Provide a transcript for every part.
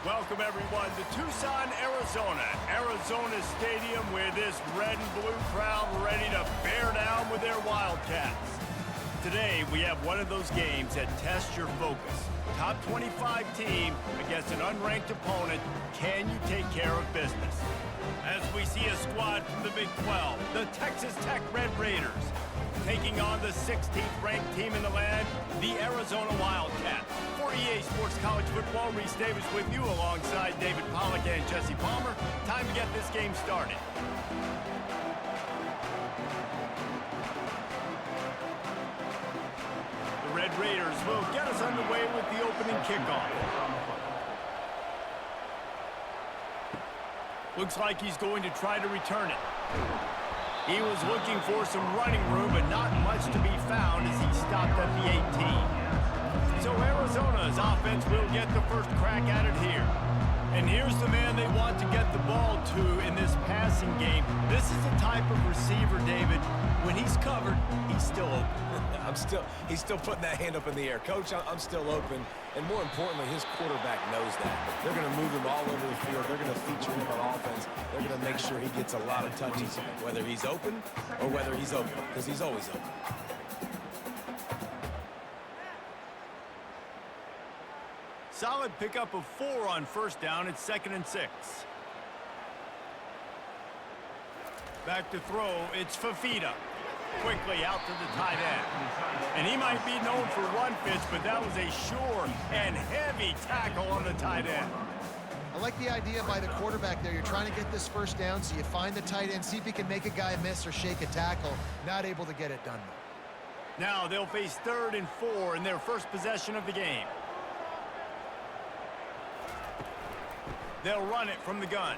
Welcome, everyone, to Tucson, Arizona. Arizona Stadium with this red and blue crowd ready to bear down with their Wildcats. Today, we have one of those games that tests your focus. Top 25 team against an unranked opponent. Can you take care of business? As we see a squad from the Big 12, the Texas Tech Red Raiders, taking on the 16th ranked team in the land, the Arizona Wildcats. For EA Sports College Football, Reese Davis with you alongside David Pollack and Jesse Palmer. Time to get this game started. The Red Raiders will get us underway with the opening kickoff. Looks like he's going to try to return it. He was looking for some running room, but not much to be found as he stopped at the 18. So Arizona's offense will get the first crack at it here. And here's the man they want to get the ball to in this passing game. This is the type of receiver, David, when he's covered, he's still open. He's still putting that hand up in the air. Coach, I'm still open. And more importantly, his quarterback knows that. They're going to move him all over the field. They're going to feature him on offense. They're going to make sure he gets a lot of touches, whether he's open or whether he's open, because he's always open. Solid pickup of 4 on first down. It's 2nd and 6. Back to throw. It's Fafita. Quickly out to the tight end. And he might be known for run fits, but that was a sure and heavy tackle on the tight end. I like the idea by the quarterback there. You're trying to get this first down, so you find the tight end, see if he can make a guy miss or shake a tackle. Not able to get it done, though. Now they'll face 3rd and 4 in their first possession of the game. They'll run it from the gun.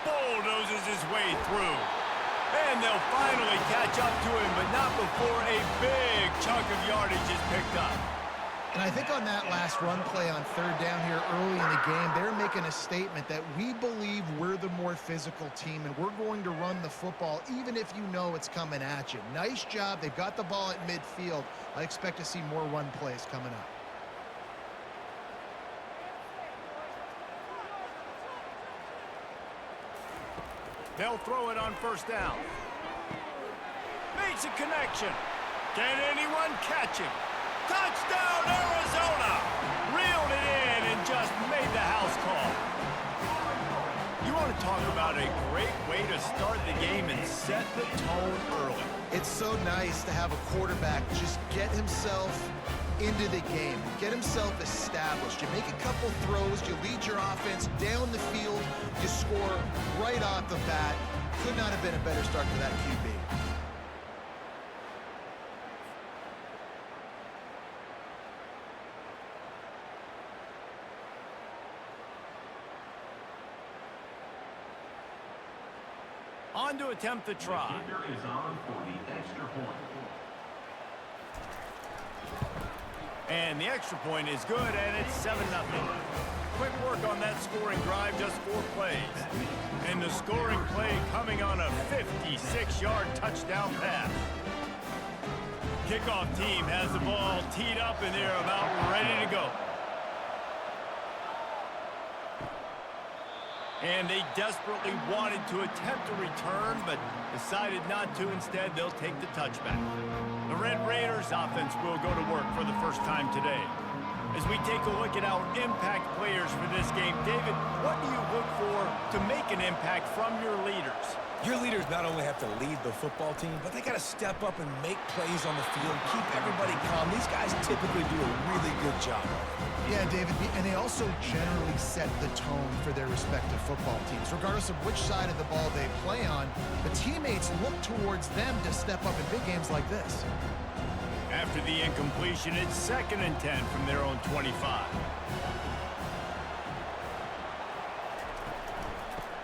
Bulldozes his way through. And they'll finally catch up to him, but not before a big chunk of yardage is picked up. And I think on that last run play on 3rd down here early in the game, they're making a statement that we believe we're the more physical team, and we're going to run the football even if you know it's coming at you. Nice job. They've got the ball at midfield. I expect to see more run plays coming up. They'll throw it on first down. Makes a connection. Can anyone catch him? Touchdown, Arizona! Reeled it in and just made the house call. You want to talk about a great way to start the game and set the tone early. It's so nice to have a quarterback just get himself into the game, get himself established. You make a couple throws, you lead your offense down the field, you score right off the bat. Could not have been a better start for that QB. On to attempt the try. The kicker is on for the extra point. And the extra point is good, and it's 7-0. Quick work on that scoring drive, just 4 plays. And the scoring play coming on a 56-yard touchdown pass. Kickoff team has the ball teed up, and they're about ready to go. And they desperately wanted to attempt a return, but decided not to. Instead, they'll take the touchback. The Red Raiders offense will go to work for the first time today. As we take a look at our impact players for this game, David, what do you look for to make an impact from your leaders? Your leaders not only have to lead the football team, but they got to step up and make plays on the field, keep everybody calm. These guys typically do a really good job. Yeah, David, and they also generally set the tone for their respective football teams. Regardless of which side of the ball they play on, the teammates look towards them to step up in big games like this. After the incompletion, it's 2nd and 10 from their own 25.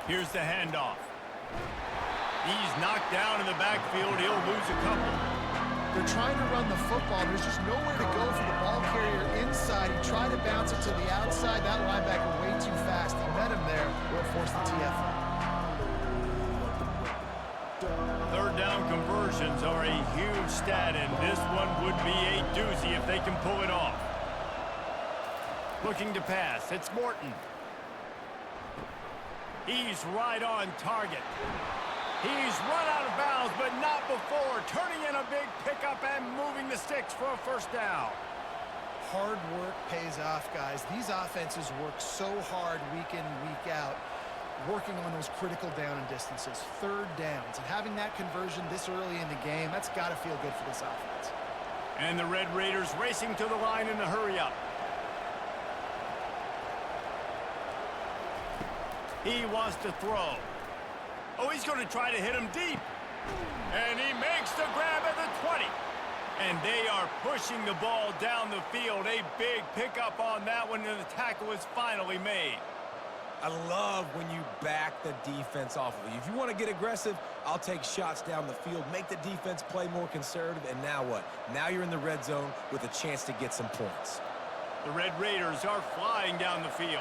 Here's the handoff. He's knocked down in the backfield. He'll lose a couple. They're trying to run the football. There's just nowhere to go for the ball carrier inside. He tried to bounce it to the outside. That linebacker way too fast. He met him there where it forced the TFL. 3rd down conversions are a huge stat, and this one would be a doozy if they can pull it off. Looking to pass. It's Morton. He's right on target. He's run out of bounds, but not before. Turning in a big pickup and moving the sticks for a first down. Hard work pays off, guys. These offenses work so hard week in, week out, working on those critical down and distances, third downs. And having that conversion this early in the game, that's got to feel good for this offense. And the Red Raiders racing to the line in a hurry-up. He wants to throw. Oh, he's going to try to hit him deep. And he makes the grab at the 20. And they are pushing the ball down the field. A big pickup on that one, and the tackle is finally made. I love when you back the defense off of you. If you want to get aggressive, I'll take shots down the field, make the defense play more conservative, and now what? Now you're in the red zone with a chance to get some points. The Red Raiders are flying down the field.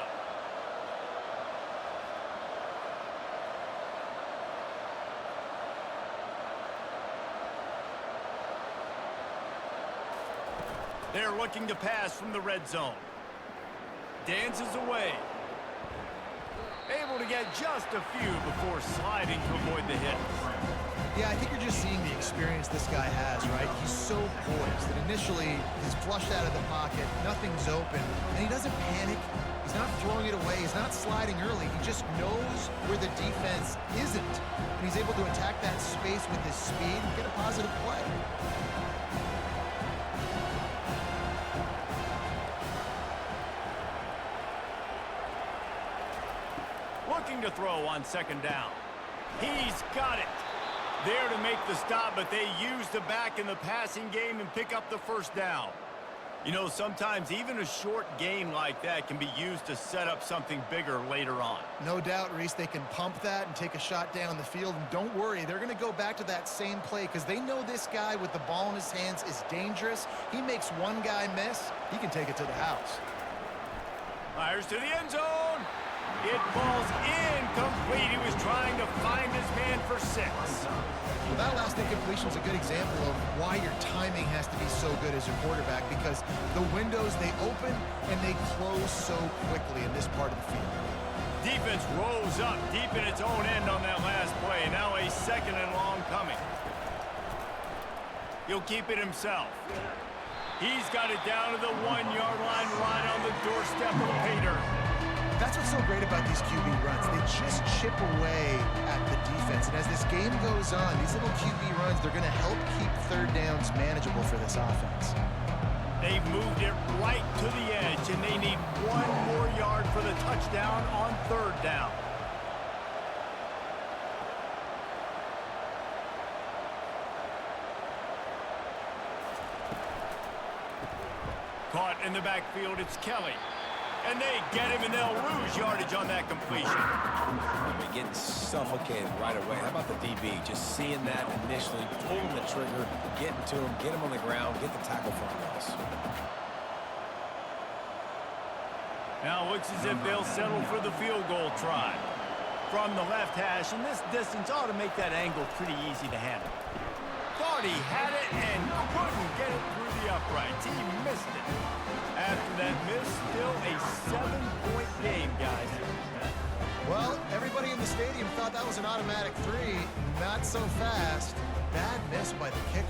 They're looking to pass from the red zone. Dances away. Able to get just a few before sliding to avoid the hit. Yeah, I think you're just seeing the experience this guy has, right? He's so poised that initially he's flushed out of the pocket, nothing's open, and he doesn't panic. He's not throwing it away. He's not sliding early. He just knows where the defense isn't, and he's able to attack that space with his speed and get a positive play. Looking to throw on second down. He's got it. There to make the stop, but they use the back in the passing game and pick up the first down. You know, sometimes even a short game like that can be used to set up something bigger later on. No doubt, Reese, they can pump that and take a shot down the field. And don't worry, they're going to go back to that same play because they know this guy with the ball in his hands is dangerous. He makes one guy miss, he can take it to the house. Fires to the end zone. It falls incomplete. He was trying to find his man for 6. Well, that last incompletion is a good example of why your timing has to be so good as a quarterback, because the windows, they open and they close so quickly in this part of the field. Defense rose up deep in its own end on that last play. Now a second and long coming. He'll keep it himself. He's got it down to the 1-yard line, right on the doorstep of the pay dirt. That's what's so great about these QB runs. They just chip away at the defense. And as this game goes on, these little QB runs, they're going to help keep third downs manageable for this offense. They've moved it right to the edge, and they need 1 more yard for the touchdown on third down. Caught in the backfield, it's Kelly. And they get him, and they'll lose yardage on that completion. They're getting suffocated right away. How about the DB? Just seeing that initially, pulling the trigger, getting to him, get him on the ground, get the tackle for a loss. Now looks as if they'll settle for the field goal try. From the left hash, and this distance ought to make that angle pretty easy to handle. Thought he had it and couldn't get it through the uprights. He missed it. After that miss, still a 7-point game, guys. Well, everybody in the stadium thought that was an automatic 3. Not so fast. Bad miss by the kicker.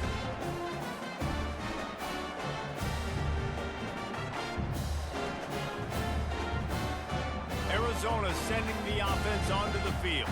Arizona sending the offense onto the field.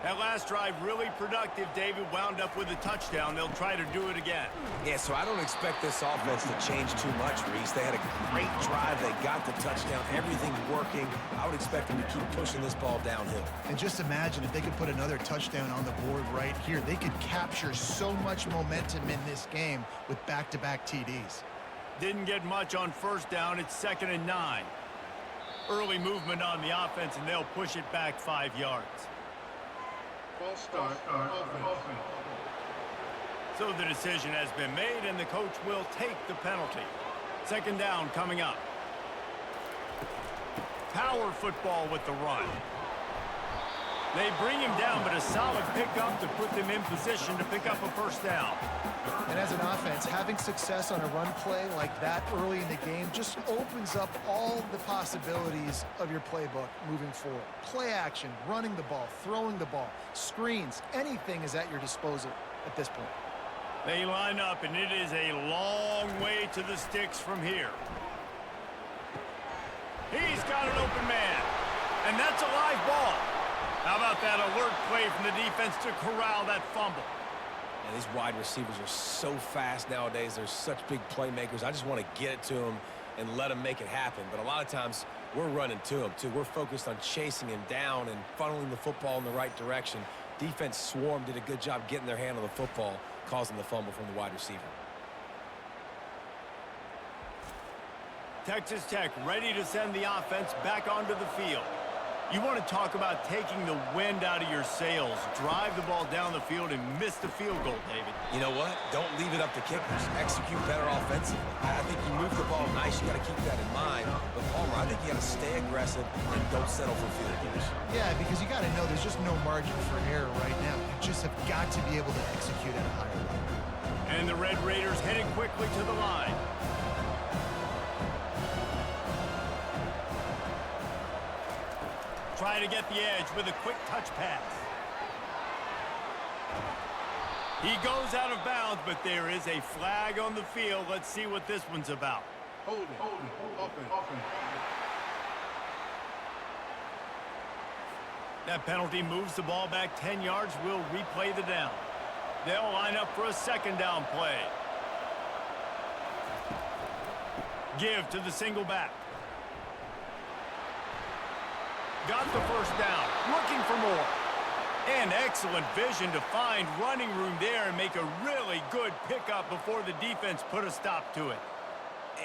That last drive really productive. David wound up with a touchdown. They'll try to do it again. Yeah, so I don't expect this offense to change too much, Reese. They had a great drive. They got the touchdown. Everything's working. I would expect them to keep pushing this ball downhill. And just imagine if they could put another touchdown on the board right here. They could capture so much momentum in this game with back-to-back TDs. Didn't get much on first down. It's 2nd and 9. Early movement on the offense, and they'll push it back 5 yards. So the decision has been made, and the coach will take the penalty. 2nd down coming up. Power football with the run. They bring him down, but a solid pickup to put them in position to pick up a first down. And as an offense, having success on a run play like that early in the game just opens up all the possibilities of your playbook moving forward. Play action, running the ball, throwing the ball, screens, anything is at your disposal at this point. They line up, and it is a long way to the sticks from here. He's got an open man, and that's a live ball. How about that alert play from the defense to corral that fumble? And these wide receivers are so fast nowadays. They're such big playmakers. I just want to get it to them and let them make it happen. But a lot of times we're running to them, too. We're focused on chasing him down and funneling the football in the right direction. Defense swarm did a good job getting their hand on the football, causing the fumble from the wide receiver. Texas Tech ready to send the offense back onto the field. You want to talk about taking the wind out of your sails. Drive the ball down the field and miss the field goal, David. You know what? Don't leave it up to kickers. Execute better offensively. I think you move the ball nice. You got to keep that in mind. But, Palmer, I think you got to stay aggressive and don't settle for field goals. Yeah, because you got to know there's just no margin for error right now. You just have got to be able to execute at a higher level. And the Red Raiders heading quickly to the line. Trying to get the edge with a quick touch pass. He goes out of bounds, but there is a flag on the field. Let's see what this one's about. Hold it. Offense. That penalty moves the ball back 10 yards. We'll replay the down. They'll line up for a second down play. Give to the single back. Got the first down, looking for more. And excellent vision to find running room there and make a really good pickup before the defense put a stop to it.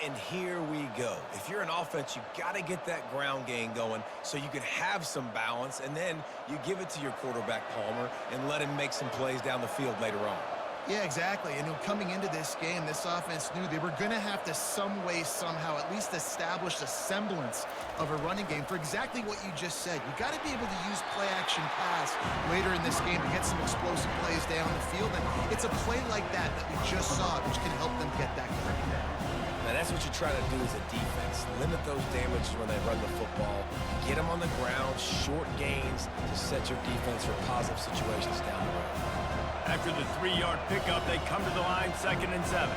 And here we go. If you're an offense, you got to get that ground game going so you can have some balance, and then you give it to your quarterback, Palmer, and let him make some plays down the field later on. Yeah, exactly. And coming into this game, this offense knew they were going to have to some way, somehow, at least establish a semblance of a running game for exactly what you just said. You got to be able to use play-action pass later in this game to get some explosive plays down the field. And it's a play like that that we just saw, which can help them get that going. Now, that's what you try to do as a defense. Limit those damages when they run the football. Get them on the ground, short gains to set your defense for positive situations down the road. After the 3-yard pickup, they come to the line, 2nd and 7.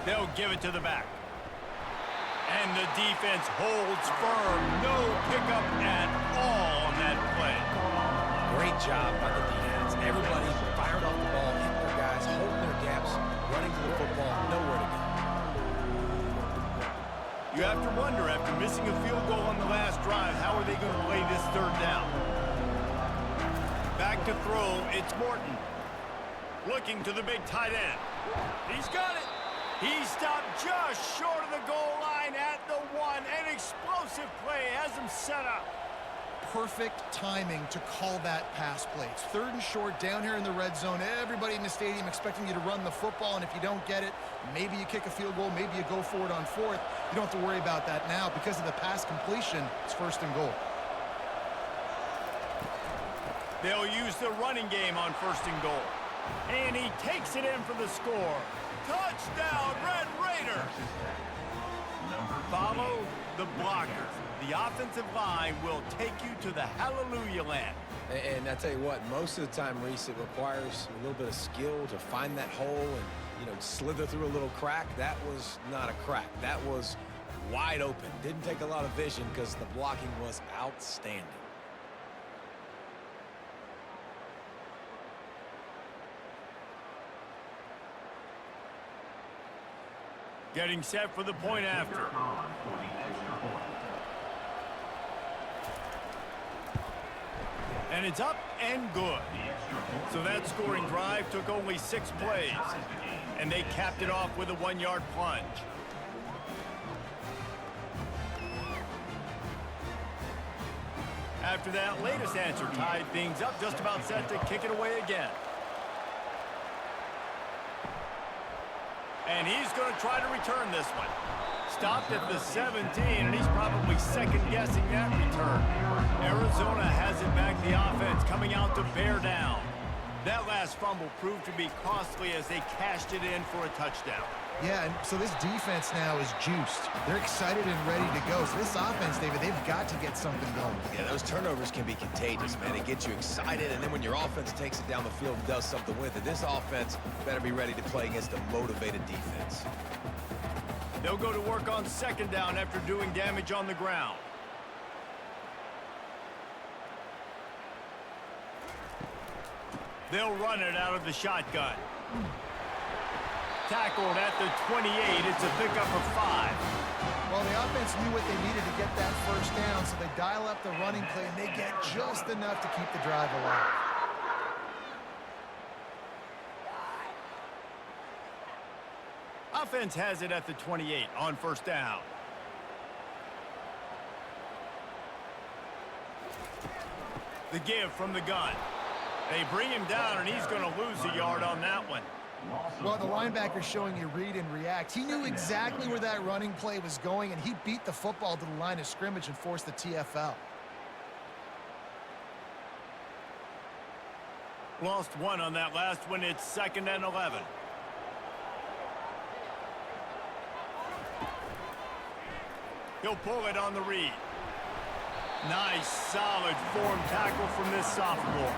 They'll give it to the back. And the defense holds firm. No pickup at all on that play. Great job by the defense. Everybody fired off the ball, hit their guys, holding their gaps, running to the football, nowhere to go. You have to wonder, after missing a field goal on the last drive, how are they going to play this 3rd down? Back to throw, it's Morton. Looking to the big tight end. He's got it. He stopped just short of the goal line at the 1. An explosive play has him set up. Perfect timing to call that pass play. It's 3rd and short down here in the red zone. Everybody in the stadium expecting you to run the football, and if you don't get it, maybe you kick a field goal, maybe you go for it on 4th. You don't have to worry about that now. Because of the pass completion, it's 1st and goal. They'll use the running game on 1st and goal. And he takes it in for the score. Touchdown, Red Raiders! Follow the blockers. The offensive line will take you to the hallelujah land. And I tell you what, most of the time, Reese, it requires a little bit of skill to find that hole and, slither through a little crack. That was not a crack. That was wide open. Didn't take a lot of vision because the blocking was outstanding. Getting set for the point after. And it's up and good. So that scoring drive took only 6 plays. And they capped it off with a 1-yard plunge. After that latest answer tied things up, just about set to kick it away again. And he's going to try to return this one. stopped at the 17, and he's probably second-guessing that return. Arizona has it back, the offense coming out to bear down. That last fumble proved to be costly as they cashed it in for a touchdown. Yeah, and so this defense now is juiced. They're excited and ready to go. So this offense, David, they've got to get something going. Yeah, those turnovers can be contagious, man. It gets you excited, and then when your offense takes it down the field and does something with it, this offense better be ready to play against a motivated defense. They'll go to work on second down after doing damage on the ground. They'll run it out of the shotgun. Tackled at the 28. It's a pickup of 5. Well, the offense knew what they needed to get that first down, so they dial up the running play, and they get just enough to keep the drive alive. Offense has it at the 28 on first down. The give from the gun. They bring him down, and he's going to lose a yard on that one. Well, the linebacker's showing you read and react. He knew exactly where that running play was going, and he beat the football to the line of scrimmage and forced the TFL. Lost 1 on that last one. It's 2nd and 11. He'll pull it on the read. Nice, solid form tackle from this sophomore.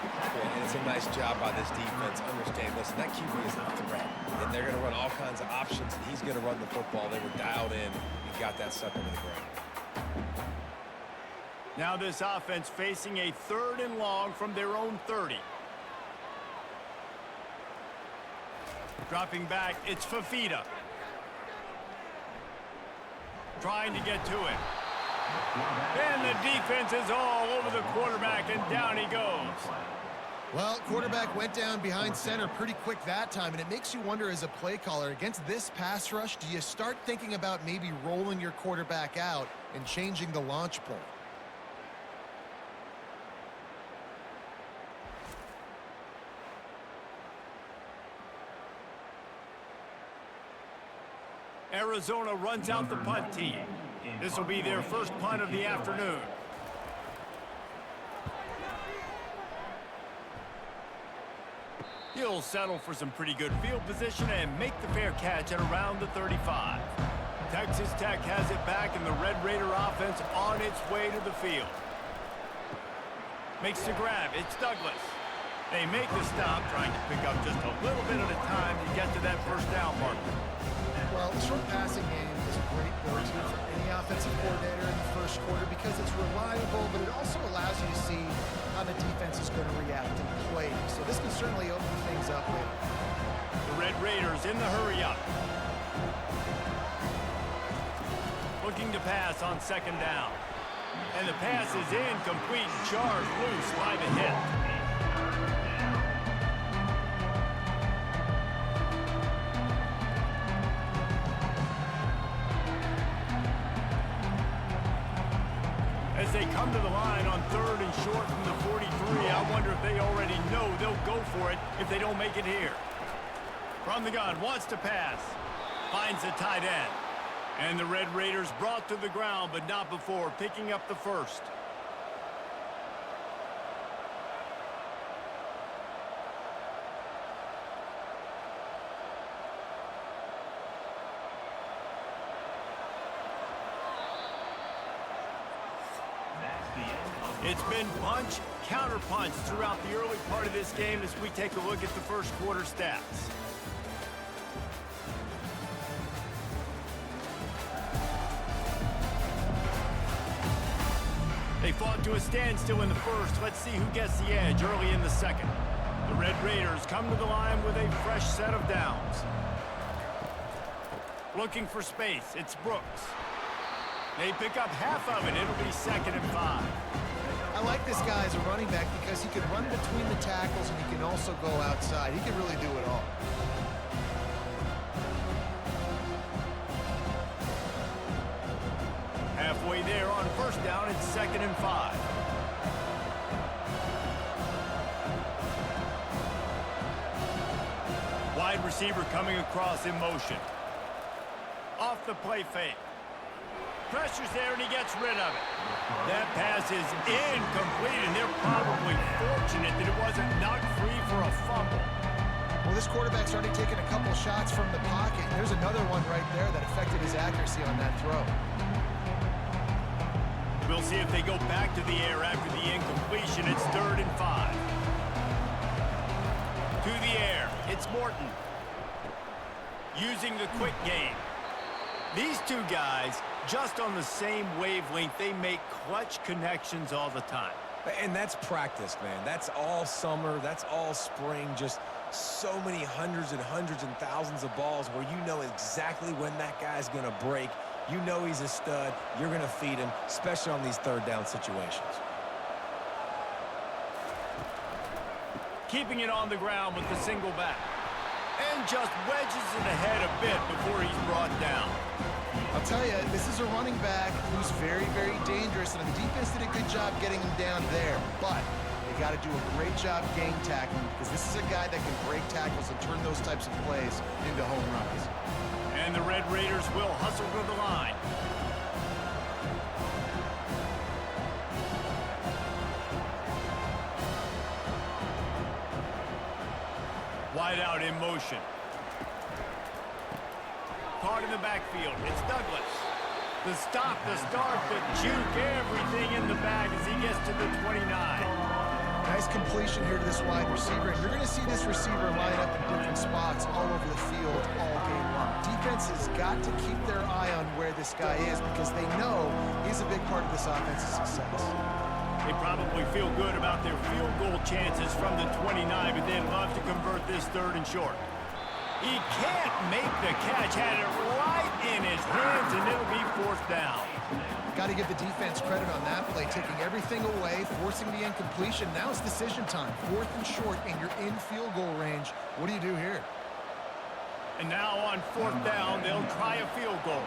And it's a nice job by this defense. Understand, listen, that QB is a threat. And they're going to run all kinds of options, and he's going to run the football. They were dialed in and got that sucker to the ground. Now this offense facing a 3rd and long from their own 30. Dropping back, it's Fafita. Trying to get to it. And the defense is all over the quarterback, and down he goes. Well, quarterback went down behind center pretty quick that time, and it makes you wonder as a play caller, against this pass rush, do you start thinking about maybe rolling your quarterback out and changing the launch point? Arizona runs out the punt team. This will be their first punt of the afternoon. He'll settle for some pretty good field position and make the fair catch at around the 35. Texas Tech has it back, and the Red Raider offense on its way to the field. Makes the grab. It's Douglas. They make the stop, trying to pick up just a little bit at a time to get to that first down marker. Well, the short passing game is a great go-to for any offensive coordinator in the first quarter because it's reliable, but it also allows you to see how the defense is going to react and play. So this can certainly open things up later. The Red Raiders in the hurry-up. Looking to pass on second down. And the pass is incomplete, charged loose by the hit. As they come to the line on 3rd and short from the 43, I wonder if they already know they'll go for it if they don't make it here. From the gun, wants to pass. Finds the tight end. And the Red Raiders brought to the ground, but not before picking up the first. It's been punch, counter-punch throughout the early part of this game as we take a look at the first quarter stats. They fought to a standstill in the first. Let's see who gets the edge early in the second. The Red Raiders come to the line with a fresh set of downs. Looking for space, it's Brooks. They pick up half of it. It'll be 2nd and 5. I like this guy as a running back because he can run between the tackles and he can also go outside. He can really do it all. Halfway there on first down, it's 2nd and 5. Wide receiver coming across in motion. Off off the play fake. Pressure's there, and he gets rid of it. That pass is incomplete, and they're probably fortunate that it wasn't knocked free for a fumble. Well, this quarterback's already taken a couple shots from the pocket. There's another one right there that affected his accuracy on that throw. We'll see if they go back to the air after the incompletion. It's 3rd and 5. To the air, it's Morton. Using the quick game. These two guys, just on the same wavelength, they make clutch connections all the time. And that's practice, man. That's all summer. That's all spring. Just so many hundreds and thousands of balls where you know exactly when that guy's going to break. You know he's a stud. You're going to feed him, especially on these 3rd down situations. Keeping it on the ground with the single back. And just wedges it ahead a bit before he's brought down. I'll tell you, this is a running back who's very, very dangerous, and the defense did a good job getting him down there. But they got to do a great job game tackling, because this is a guy that can break tackles and turn those types of plays into home runs. And the Red Raiders will hustle to the line. Wide out in motion. Caught in the backfield. It's Douglas. The stop, the start, the juke, everything in the bag as he gets to the 29. Nice completion here to this wide receiver. And you're going to see this receiver line up in different spots all over the field all game long. Defense has got to keep their eye on where this guy is, because they know he's a big part of this offense's success. They probably feel good about their field goal chances from the 29, but they'd love to convert this 3rd and short. He can't make the catch. Had it right in his hands, and it'll be 4th down. Got to give the defense credit on that play, taking everything away, forcing the incompletion. Now it's decision time. 4th and short, and you're in field goal range. What do you do here? And now on 4th down, they'll try a field goal.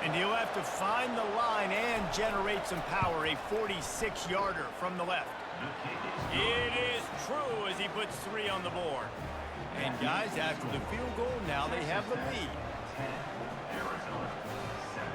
And he'll have to find the line and generate some power, a 46-yarder from the left. It is true as he puts 3 on the board. And guys, after the field goal, now they have the lead. Arizona 7.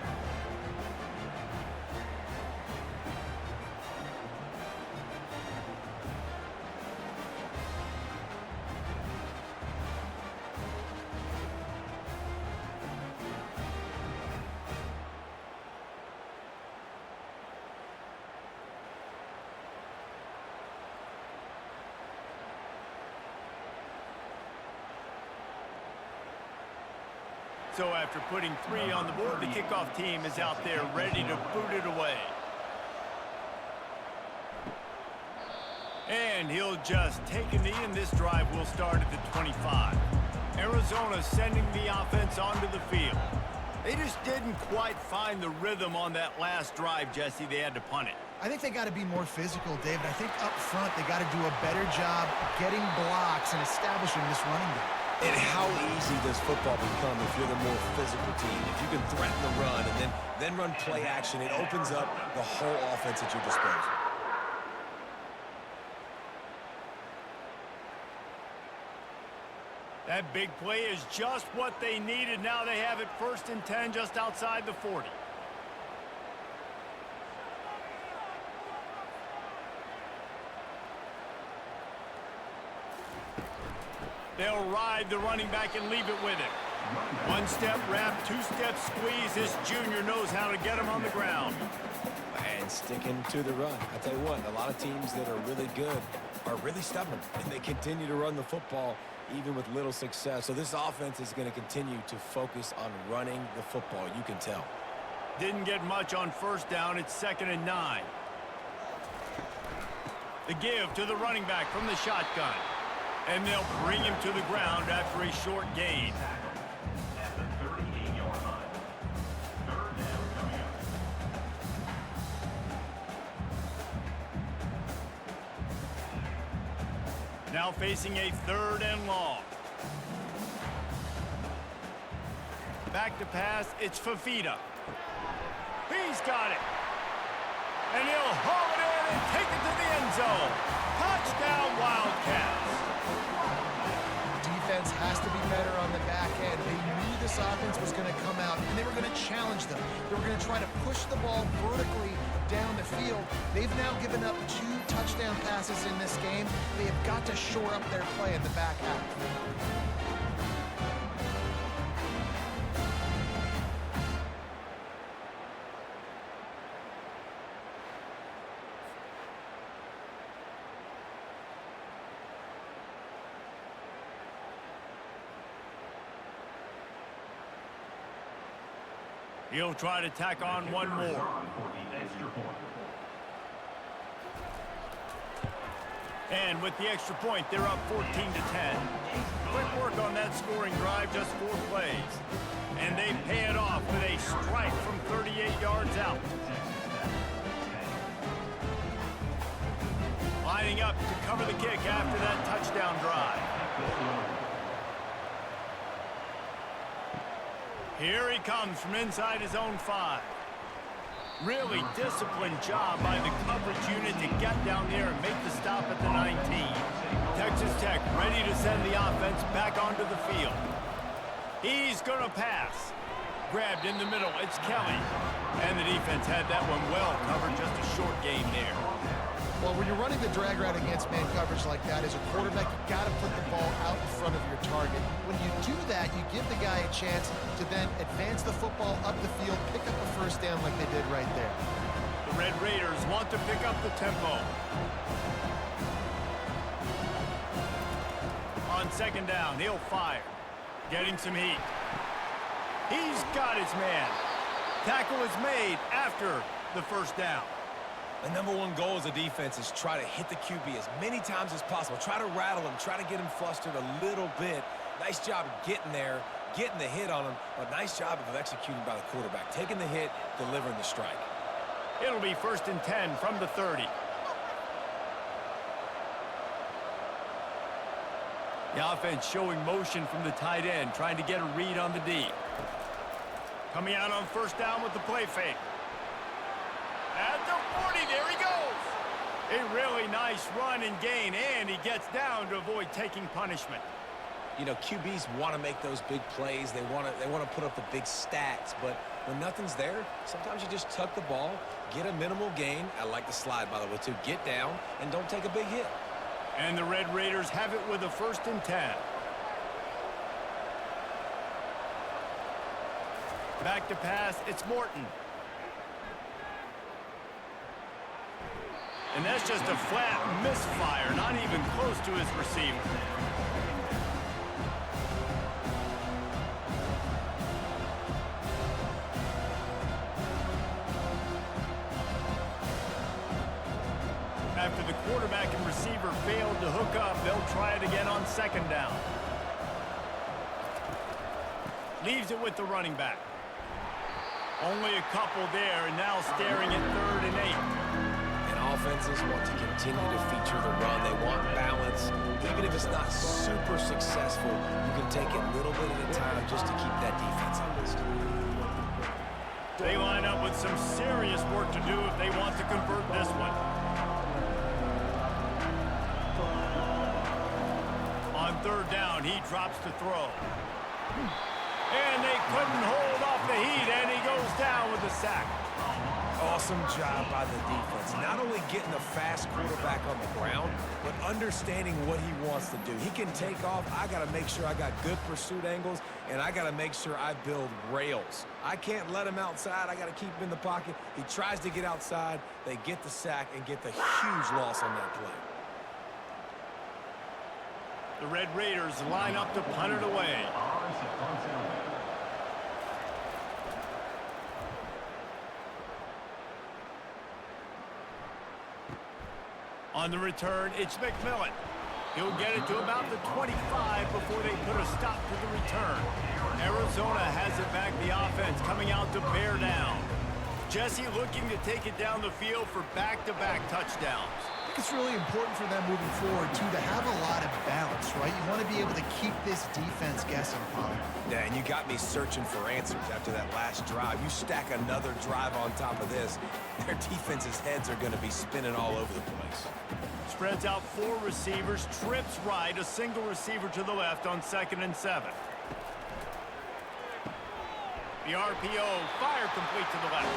So after putting 3 on the board, the kickoff team is out there ready to boot it away. And he'll just take a knee, and this drive will start at the 25. Arizona sending the offense onto the field. They just didn't quite find the rhythm on that last drive, Jesse. They had to punt it. I think they got to be more physical, David. I think up front they got to do a better job getting blocks and establishing this running game. And how easy does football become if you're the more physical team? If you can threaten the run and then run play action, it opens up the whole offense at your disposal. That big play is just what they needed. Now they have it 1st and 10 just outside the 40. They'll ride the running back and leave it with him. 1-step wrap, 2-step squeeze. This junior knows how to get him on the ground. And sticking to the run. I tell you what, a lot of teams that are really good are really stubborn, and they continue to run the football even with little success. So this offense is going to continue to focus on running the football. You can tell. Didn't get much on 1st down. It's 2nd and 9. The give to the running back from the shotgun. And they'll bring him to the ground after a short gain. At the 38-yard line. 3rd down coming up. Now facing a 3rd and long. Back to pass, it's Fafita. He's got it. And he'll haul it in and take it to the end zone. Touchdown, Wildcats. Defense has to be better on the back end. They knew this offense was going to come out, and they were going to challenge them. They were going to try to push the ball vertically down the field. They've now given up 2 touchdown passes in this game. They have got to shore up their play in the back half. He'll try to tack on one more. And with the extra point, they're up 14-10. Quick work on that scoring drive, just 4 plays. And they pay it off with a strike from 38 yards out. Lining up to cover the kick after that touchdown drive. Here he comes from inside his own 5. Really disciplined job by the coverage unit to get down there and make the stop at the 19. Texas Tech ready to send the offense back onto the field. He's going to pass. Grabbed in the middle, it's Kelly. And the defense had that one well covered, just a short gain there. Well, when you're running the drag route against man coverage like that, as a quarterback, you got to put the ball out in front of your target. When you do that, you give the guy a chance to then advance the football up the field, pick up a first down like they did right there. The Red Raiders want to pick up the tempo. On second down, he'll fire. Getting some heat. He's got his man. Tackle is made after the first down. The #1 goal as a defense is try to hit the QB as many times as possible. Try to rattle him, try to get him flustered a little bit. Nice job getting there, getting the hit on him, but nice job of executing by the quarterback. Taking the hit, delivering the strike. It'll be 1st and 10 from the 30. The offense showing motion from the tight end, trying to get a read on the D. Coming out on first down with the play fake. At the 40, there he goes. A really nice run and gain, and he gets down to avoid taking punishment. You know, QBs want to make those big plays. They want to put up the big stats, but when nothing's there, sometimes you just tuck the ball, get a minimal gain. I like the slide, by the way, too. Get down and don't take a big hit. And the Red Raiders have it with a 1st and 10. Back to pass, it's Morton. And that's just a flat misfire, not even close to his receiver. After the quarterback and receiver failed to hook up, they'll try it again on second down. Leaves it with the running back. Only a couple there, and now staring at 3rd and 8. Offenses want to continue to feature the run. They want balance. Even if it's not super successful, you can take it little bit at a time just to keep that defense honest. They line up with some serious work to do if they want to convert this one. On 3rd down, he drops to throw. And they couldn't hold off the heat, and he goes down with a sack. Awesome job by the defense. Not only getting a fast quarterback on the ground, but understanding what he wants to do. He can take off. I got to make sure I got good pursuit angles, and I got to make sure I build rails. I can't let him outside. I got to keep him in the pocket. He tries to get outside. They get the sack and get the huge loss on that play. The Red Raiders line up to punt it away. On the return, it's McMillan. He'll get it to about the 25 before they put a stop to the return. Arizona has it back, the offense coming out to bear down. Jesse looking to take it down the field for back-to-back touchdowns. I think it's really important for them moving forward, too, to have a lot of balance, right? You want to be able to keep this defense guessing, Paul. Yeah, and you got me searching for answers after that last drive. You stack another drive on top of this, their defense's heads are going to be spinning all over the place. Spreads out 4 receivers, trips right, a single receiver to the left on 2nd and 7. The RPO fired complete to the left.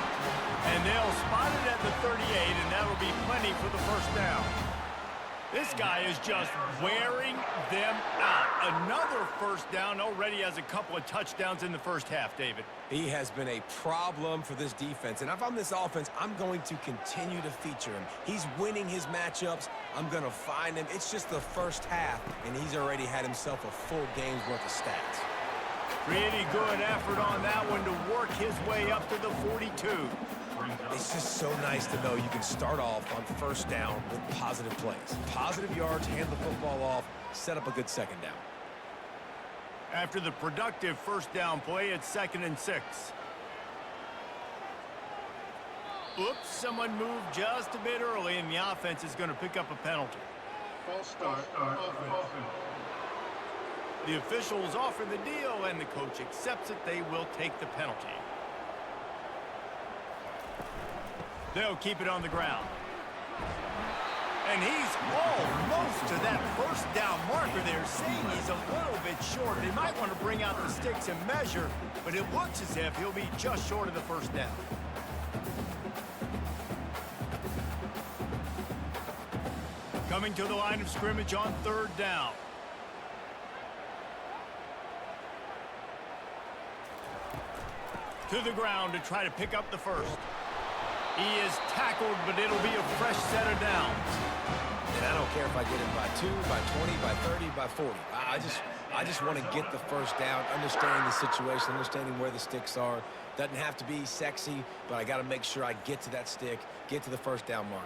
And they'll spot it at the 38, and that'll be plenty for the first down. This guy is just wearing them out. Another first down, already has a couple of touchdowns in the first half, David. He has been a problem for this defense. And if I'm this offense, I'm going to continue to feature him. He's winning his matchups. I'm going to find him. It's just the first half, and he's already had himself a full game's worth of stats. Pretty good effort on that one to work his way up to the 42. It's just so nice to know you can start off on first down with positive plays. Positive yards, hand the football off, set up a good second down. After the productive first down play, it's 2nd and 6. Oops, someone moved just a bit early, and the offense is going to pick up a penalty. False start. Offense. The officials offer the deal, and the coach accepts it. They will take the penalty. They'll keep it on the ground. And he's almost to that first down marker there, saying he's a little bit short. They might want to bring out the sticks and measure, but it looks as if he'll be just short of the first down. Coming to the line of scrimmage on 3rd down. To the ground to try to pick up the first. He is tackled, but it'll be a fresh set of downs. And I don't care if I get it by 2, by 20, by 30, by 40. I just want to get the first down, understanding the situation, understanding where the sticks are. Doesn't have to be sexy, but I got to make sure I get to that stick, get to the first down marker.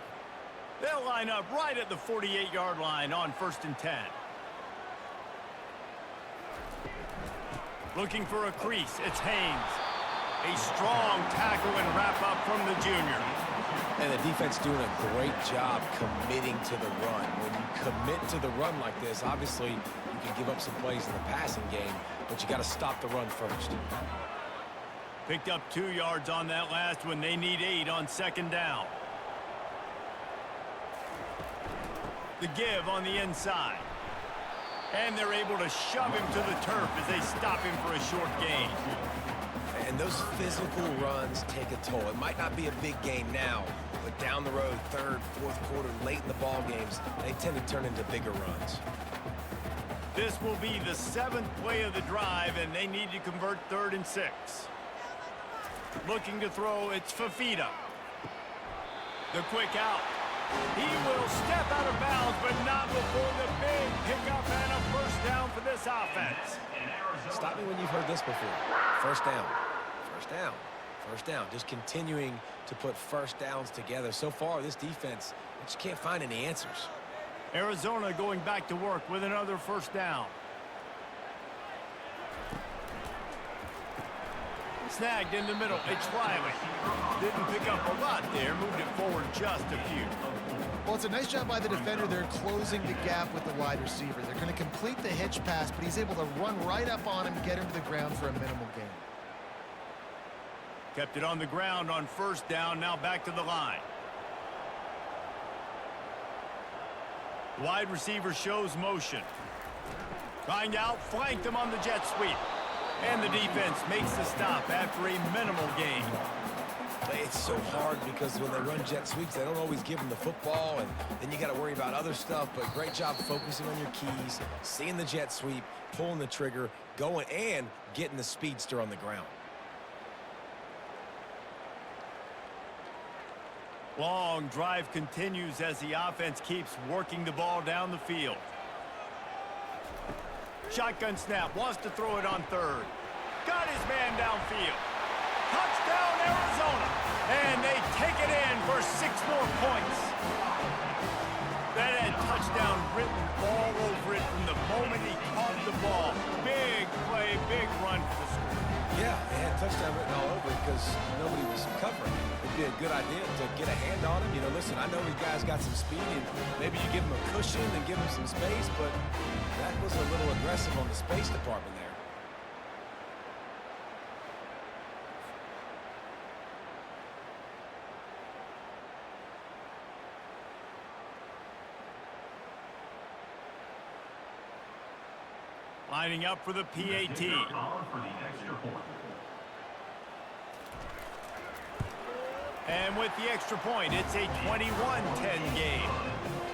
They'll line up right at the 48-yard line on 1st and 10. Looking for a crease, it's Haynes. A strong tackle and wrap up from the junior. And the defense doing a great job committing to the run. When you commit to the run like this, obviously you can give up some plays in the passing game, but you got to stop the run first. Picked up 2 yards on that last one. They need 8 on 2nd down. The give on the inside. And they're able to shove him to the turf as they stop him for a short gain. And those physical runs take a toll. It might not be a big gain now, but down the road, 3rd, 4th quarter, late in the ball games, they tend to turn into bigger runs. This will be the 7th play of the drive, and they need to convert 3rd and 6. Looking to throw, it's Fafita. The quick out. He will step out of bounds, but not before the big pickup and a first down for this offense. Stop me when you've heard this before. First down. First down. First down. Just continuing to put first downs together. So far, this defense, we just can't find any answers. Arizona going back to work with another first down. Snagged in the middle. It's Riley. Didn't pick up a lot there. Moved it forward just a few. Well, it's a nice job by the defender. They're closing the gap with the wide receiver. They're going to complete the hitch pass, but he's able to run right up on him, get him to the ground for a minimal gain. Kept it on the ground on first down. Now back to the line. Wide receiver shows motion. Trying to outflank them on the jet sweep. And the defense makes the stop after a minimal gain. It's so hard because when they run jet sweeps, they don't always give them the football, and then you got to worry about other stuff. But great job focusing on your keys, seeing the jet sweep, pulling the trigger, going, and getting the speedster on the ground. Long drive continues as the offense keeps working the ball down the field. Shotgun snap, wants to throw it on 3rd. Got his man downfield. Touchdown, Arizona. And they take it in for 6 more points. That had touchdown written all over it from the moment he caught the ball. Big play, big run for the score. Yeah, they had touchdown written all over it because nobody was covering. It'd be a good idea to get a hand on him. You know, listen, I know these guys got some speed, and maybe you give them a cushion and give them some space, but that was a little aggressive on the space department there. Lining up for the PAT. And with the extra point, it's a 21-10 game.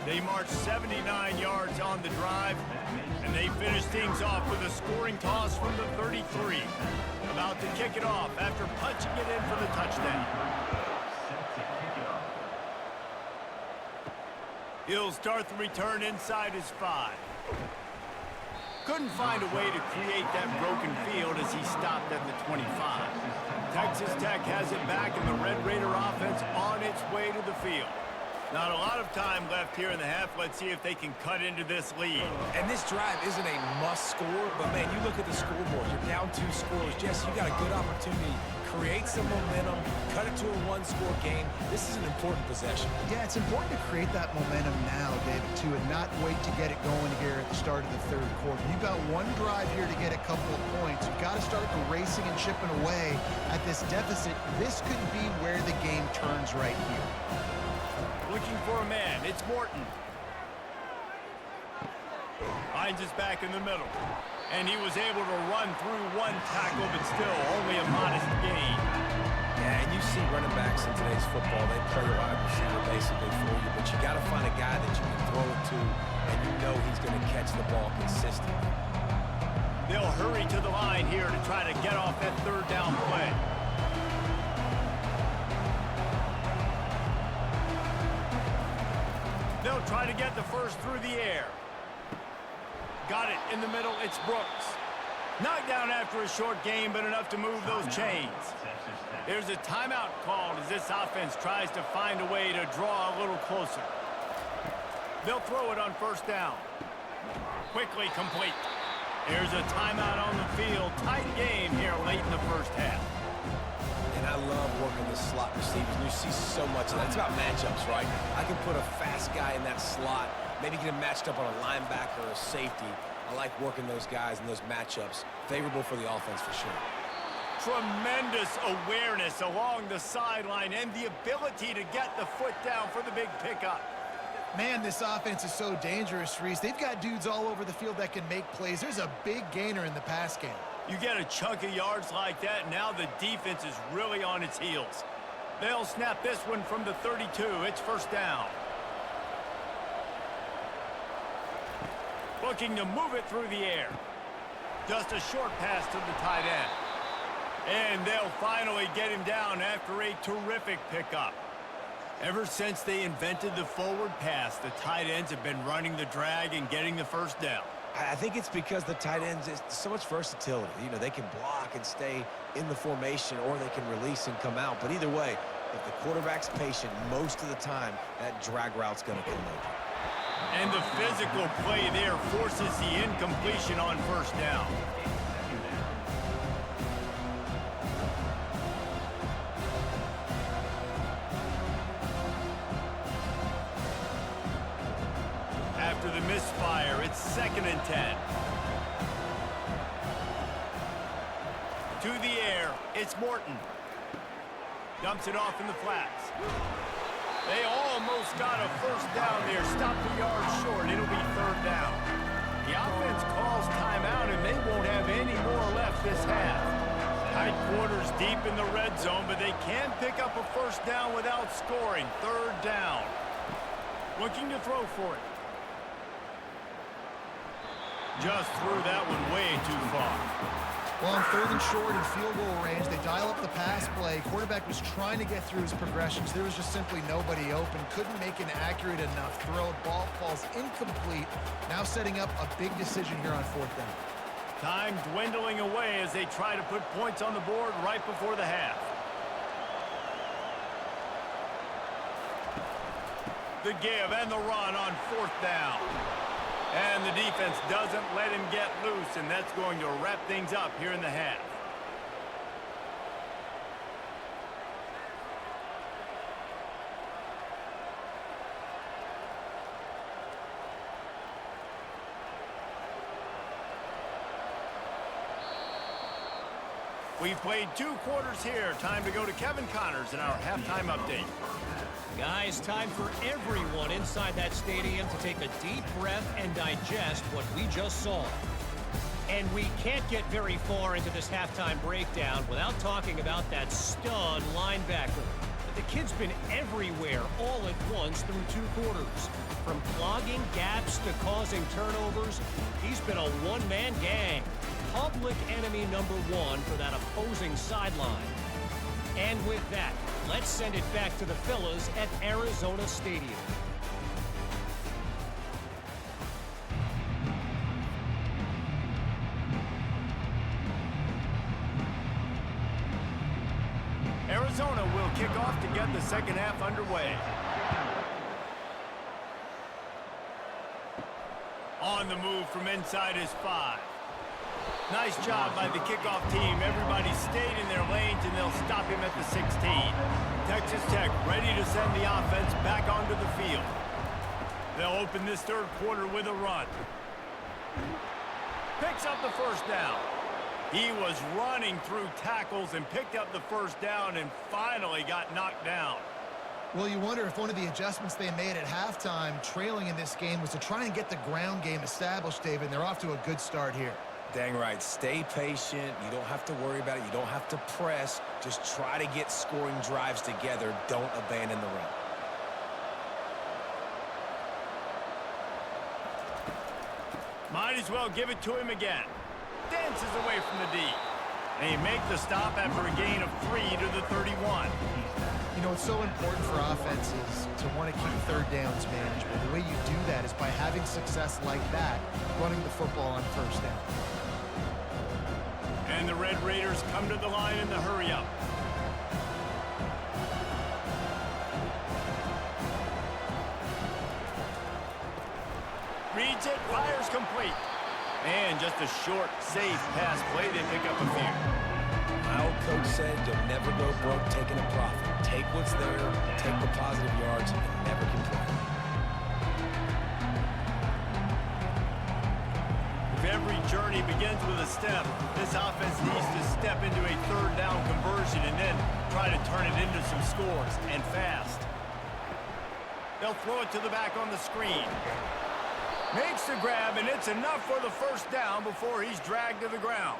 They marched 79 yards on the drive, and they finished things off with a scoring toss from the 33. About to kick it off after punching it in for the touchdown. He'll start the return inside his 5. Couldn't find a way to create that broken field as he stopped at the 25. Texas Tech has it back, and the Red Raider offense on its way to the field. Not a lot of time left here in the half. Let's see if they can cut into this lead. And this drive isn't a must score, but man, you look at the scoreboard. You're down 2 scores. Jesse, you got a good opportunity. Create some momentum. Cut it to a 1-score game. This is an important possession. Yeah, it's important to create that momentum now, David, too, and not wait to get it going here at the start of the third quarter. You've got one drive here to get a couple of points. You've got to start erasing and chipping away at this deficit. This could be where the game turns right here. Looking for a man. It's Morton. Finds his back in the middle. And he was able to run through one tackle, but still only a modest gain. Yeah, and you see running backs in today's football, they play wide receiver basically for you, but you got to find a guy that you can throw it to, and you know he's going to catch the ball consistently. They'll hurry to the line here to try to get off that third down play. They'll try to get the first through the air. Got it in the middle. It's Brooks. Knocked down after a short game, but enough to move those chains. There's a timeout called as this offense tries to find a way to draw a little closer. They'll throw it on first down. Quickly complete. There's a timeout on the field. Tight game here late in the first half. And I love working the slot receivers. You see so much of that. It's about matchups, right? I can put a fast guy in that slot, maybe get him matched up on a linebacker or a safety. I like working those guys in those matchups. Favorable for the offense for sure. Tremendous awareness along the sideline and the ability to get the foot down for the big pickup. Man, this offense is so dangerous, Reese. They've got dudes all over the field that can make plays. There's a big gainer in the pass game. You get a chunk of yards like that, and now the defense is really on its heels. They'll snap this one from the 32. It's first down. Looking to move it through the air. Just a short pass to the tight end. And they'll finally get him down after a terrific pickup. Ever since they invented the forward pass, the tight ends have been running the drag and getting the first down. I think it's because the tight ends is so much versatility. You know, they can block and stay in the formation, or they can release and come out. But either way, if the quarterback's patient most of the time, that drag route's going to come open. And the physical play there forces the incompletion on first down. After the misfire, it's 2nd and 10. To the air, it's Morton. Dumps it off in the flats. They almost got a first down there. Stopped a yard short. It'll be 3rd down. The offense calls timeout, and they won't have any more left this half. Tight quarters deep in the red zone, but they can pick up a first down without scoring. 3rd down. Looking to throw for it. Just threw that one way too far. Well, on 3rd and short and field goal range, they dial up the pass play. Quarterback was trying to get through his progressions. There was just simply nobody open. Couldn't make an accurate enough throw. Ball falls incomplete. Now setting up a big decision here on 4th down. Time dwindling away as they try to put points on the board right before the half. The give and the run on 4th down. And the defense doesn't let him get loose, and that's going to wrap things up here in the half. We've played 2 quarters here. Time to go to Kevin Connors in our halftime update. Guys, time for everyone inside that stadium to take a deep breath and digest what we just saw. And we can't get very far into this halftime breakdown without talking about that stud linebacker. The kid's been everywhere all at once through 2 quarters. From clogging gaps to causing turnovers, he's been a one-man gang. Public enemy number 1 for that opposing sideline. And with that, let's send it back to the fellas at Arizona Stadium. Arizona will kick off to get the second half underway. On the move from inside his 5. Nice job by the kickoff team. Everybody stayed in their lanes, and they'll stop him at the 16. Texas Tech ready to send the offense back onto the field. They'll open this third quarter with a run. Picks up the first down. He was running through tackles and picked up the first down and finally got knocked down. Well, you wonder if one of the adjustments they made at halftime, trailing in this game, was to try and get the ground game established, David, and they're off to a good start here. Dang right. Stay patient. You don't have to worry about it. You don't have to press. Just try to get scoring drives together. Don't abandon the run. Might as well give it to him again. Dances away from the D. They make the stop after a gain of 3 to the 31. You know, it's so important for offenses to want to keep third downs manageable. The way you do that is by having success like that, running the football on first down. And the Red Raiders come to the line in the hurry-up. Reads it, fires complete. And just a short, safe pass play. They pick up a few. My old coach said you'll never go broke taking a profit. Take what's there, take the positive yards, and never complain. If every journey begins with a step, this offense needs to step into a third down conversion and then try to turn it into some scores, and fast. They'll throw it to the back on the screen. Makes the grab, and it's enough for the first down before he's dragged to the ground.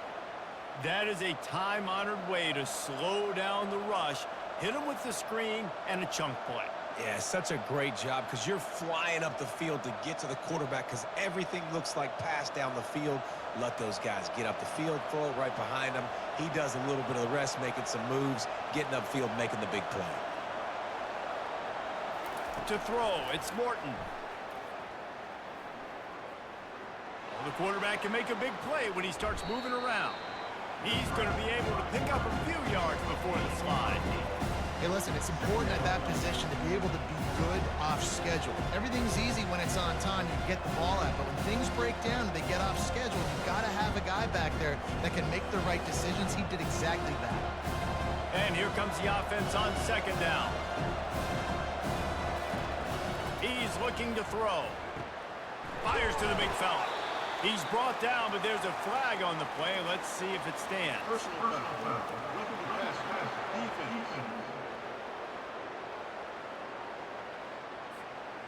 That is a time-honored way to slow down the rush, hit him with the screen, and a chunk play. Yeah, such a great job because you're flying up the field to get to the quarterback because everything looks like pass down the field. Let those guys get up the field, throw it right behind him. He does a little bit of the rest, making some moves, getting upfield, making the big play. To throw, it's Morton. The quarterback can make a big play when he starts moving around. He's going to be able to pick up a few yards before the slide. Hey, listen, it's important at that position to be able to be good off schedule. Everything's easy when it's on time. You get the ball out. But when things break down and they get off schedule, you've got to have a guy back there that can make the right decisions. He did exactly that. And here comes the offense on second down. He's looking to throw. Fires to the big fella. He's brought down, but there's a flag on the play. Let's see if it stands. Personal foul. Roughing the pass. Defense.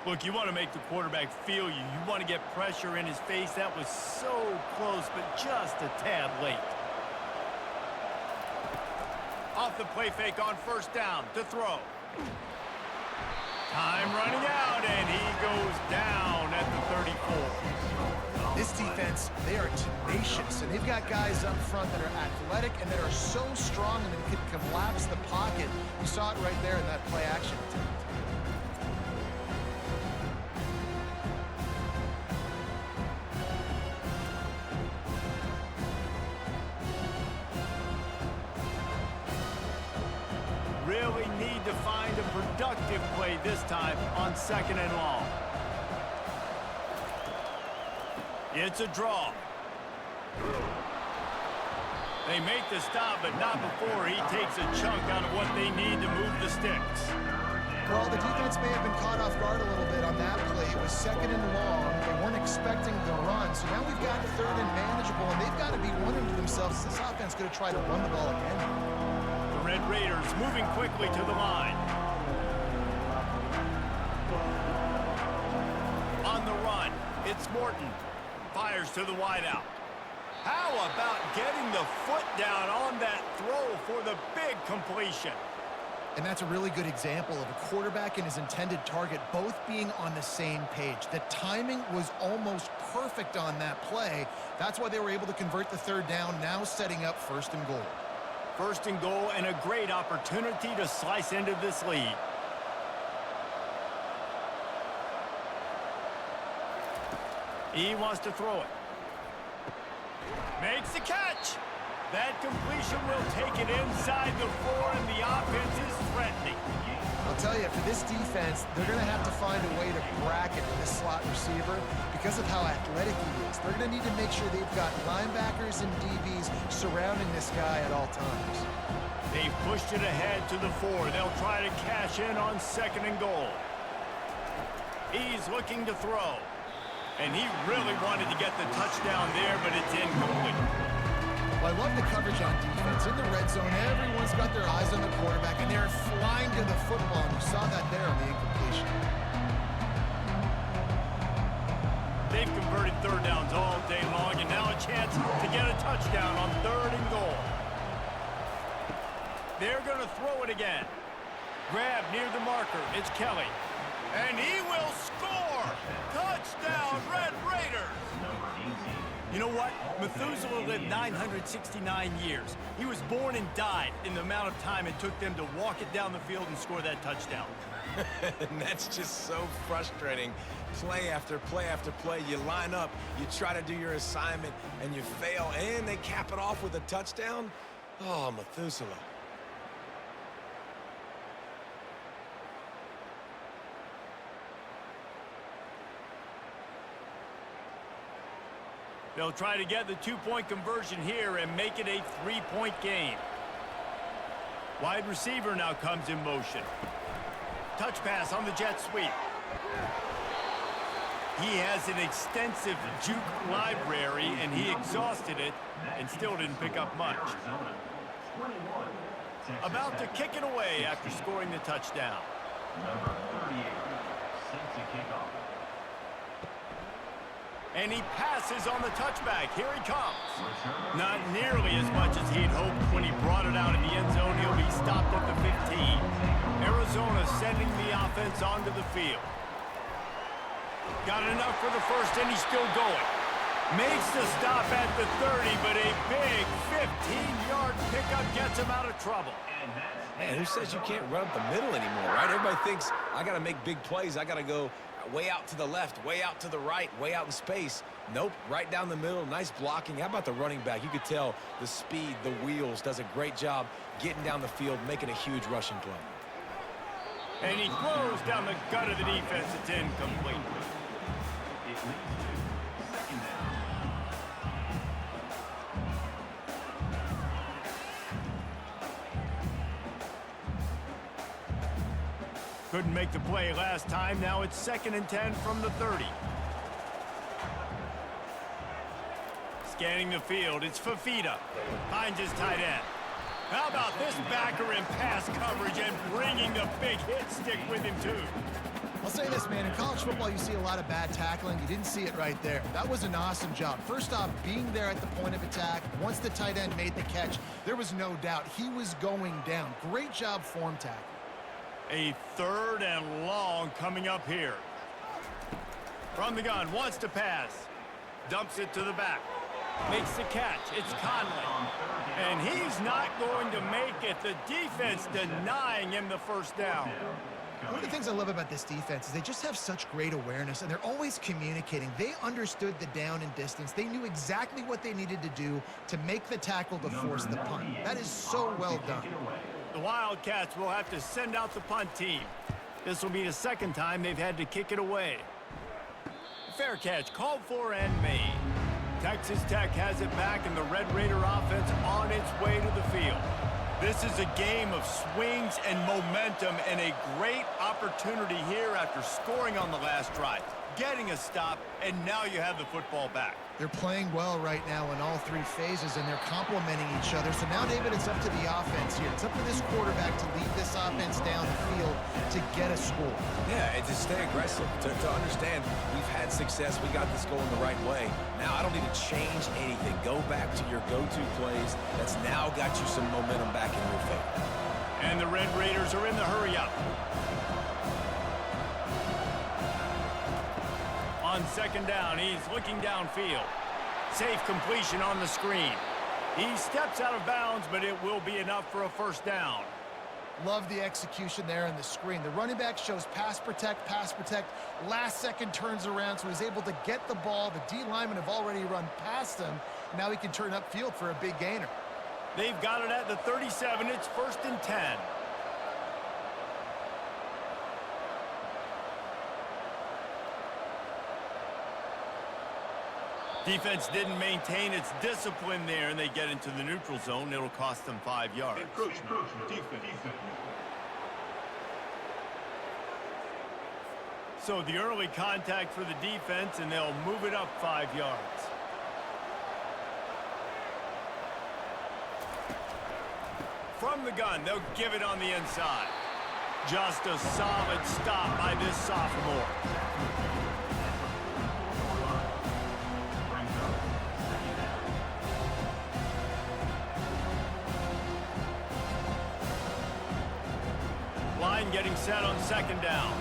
Look, you want to make the quarterback feel you. You want to get pressure in his face. That was so close, but just a tad late. Off the play fake on first down to throw. Time running out, and he goes down at the 34. This defense, they are tenacious, and they've got guys up front that are athletic and that are so strong and that can collapse the pocket. You saw it right there in that play action attempt. Really need to find a productive play this time on second and long. It's a draw. They make the stop, but not before he takes a chunk out of what they need to move the sticks. Well, the defense may have been caught off guard a little bit on that play. It was second and long. They weren't expecting the run. So now we've got third and manageable, and they've got to be wondering to themselves, is this offense going to try to run the ball again? The Red Raiders moving quickly to the line. On the run, it's Morton. Fires to the wideout. How about getting the foot down on that throw for the big completion? And that's a really good example of a quarterback and his intended target both being on the same page. The timing was almost perfect on that play. That's why they were able to convert the third down, now setting up 1st and goal. 1st and goal, and a great opportunity to slice into this lead. He wants to throw it. Makes the catch. That completion will take it inside the 4, and the offense is threatening. I'll tell you, for this defense, they're going to have to find a way to bracket this slot receiver because of how athletic he is. They're going to need to make sure they've got linebackers and DBs surrounding this guy at all times. They've pushed it ahead to the 4. They'll try to cash in on 2nd and goal. He's looking to throw. And he really wanted to get the touchdown there, but it's incomplete. Well, I love the coverage on defense. In the red zone, everyone's got their eyes on the quarterback, and they're flying to the football, and you saw that there on the incompletion. They've converted 3rd downs all day long, and now a chance to get a touchdown on 3rd and goal. They're going to throw it again. Grab near the marker. It's Kelly. And he will score! Touchdown, Red Raiders! You know what? Methuselah lived 969 years. He was born and died in the amount of time it took them to walk it down the field and score that touchdown. And that's just so frustrating. Play after play after play. You line up, you try to do your assignment, and you fail, and they cap it off with a touchdown? Oh, Methuselah. They'll try to get the 2-point conversion here and make it a 3-point game. Wide receiver now comes in motion. Touch pass on the jet sweep. He has an extensive juke library, and he exhausted it and still didn't pick up much. About to kick it away after scoring the touchdown. Number 38, set to kick off. And he passes on the touchback. Here he comes. Not nearly as much as he'd hoped when he brought it out in the end zone. He'll be stopped at the 15. Arizona sending the offense onto the field. Got enough for the 1st, and he's still going. Makes the stop at the 30, but a big 15-yard pickup gets him out of trouble. Man, who says you can't run up the middle anymore, right? Everybody thinks I got to make big plays. I got to go way out to the left, way out to the right, way out in space. Nope, right down the middle, nice blocking. How about the running back? You could tell the speed, the wheels, does a great job getting down the field, making a huge rushing play. And he throws down the gut of the defense. It's incomplete. It leads to 2nd down. Couldn't make the play last time. Now it's 2nd and 10 from the 30. Scanning the field, it's Fafita. Finds his tight end. How about this backer in pass coverage and bringing the big hit stick with him, too? I'll say this, man. In college football, you see a lot of bad tackling. You didn't see it right there. That was an awesome job. First off, being there at the point of attack. Once the tight end made the catch, there was no doubt he was going down. Great job form tackling. A 3rd and long coming up here. From the gun, wants to pass. Dumps it to the back. Makes the catch. It's Conley. And he's not going to make it. The defense denying him the 1st down. One of the things I love about this defense is they just have such great awareness, and they're always communicating. They understood the down and distance. They knew exactly what they needed to do to make the tackle to force the punt. That is so well done. The Wildcats will have to send out the punt team. This will be the 2nd time they've had to kick it away. Fair catch called for and made. Texas Tech has it back, and the Red Raider offense on its way to the field. This is a game of swings and momentum, and a great opportunity here after scoring on the last drive, getting a stop, and now you have the football back. They're playing well right now in all 3 phases, and they're complementing each other. So now, David, it's up to the offense here. It's up to this quarterback to lead this offense down the field to get a score. Yeah, and to stay aggressive, to understand we've had success, we got this going the right way. Now I don't need to change anything. Go back to your go-to plays. That's now got you some momentum back in your favor. And the Red Raiders are in the hurry-up. On second down, he's looking downfield. Safe completion on the screen. He steps out of bounds, but it will be enough for a first down. Love the execution there in the screen. The running back shows pass protect, last second turns around, so he's able to get the ball. The D linemen have already run past him. Now he can turn upfield for a big gainer. They've got it at the 37. It's 1st and 10. Defense didn't maintain its discipline there, and they get into the neutral zone. It'll cost them 5 yards. Encroachment. Defense. So the early contact for the defense, and they'll move it up 5 yards. From the gun, they'll give it on the inside. Just a solid stop by this sophomore. Line getting set on second down.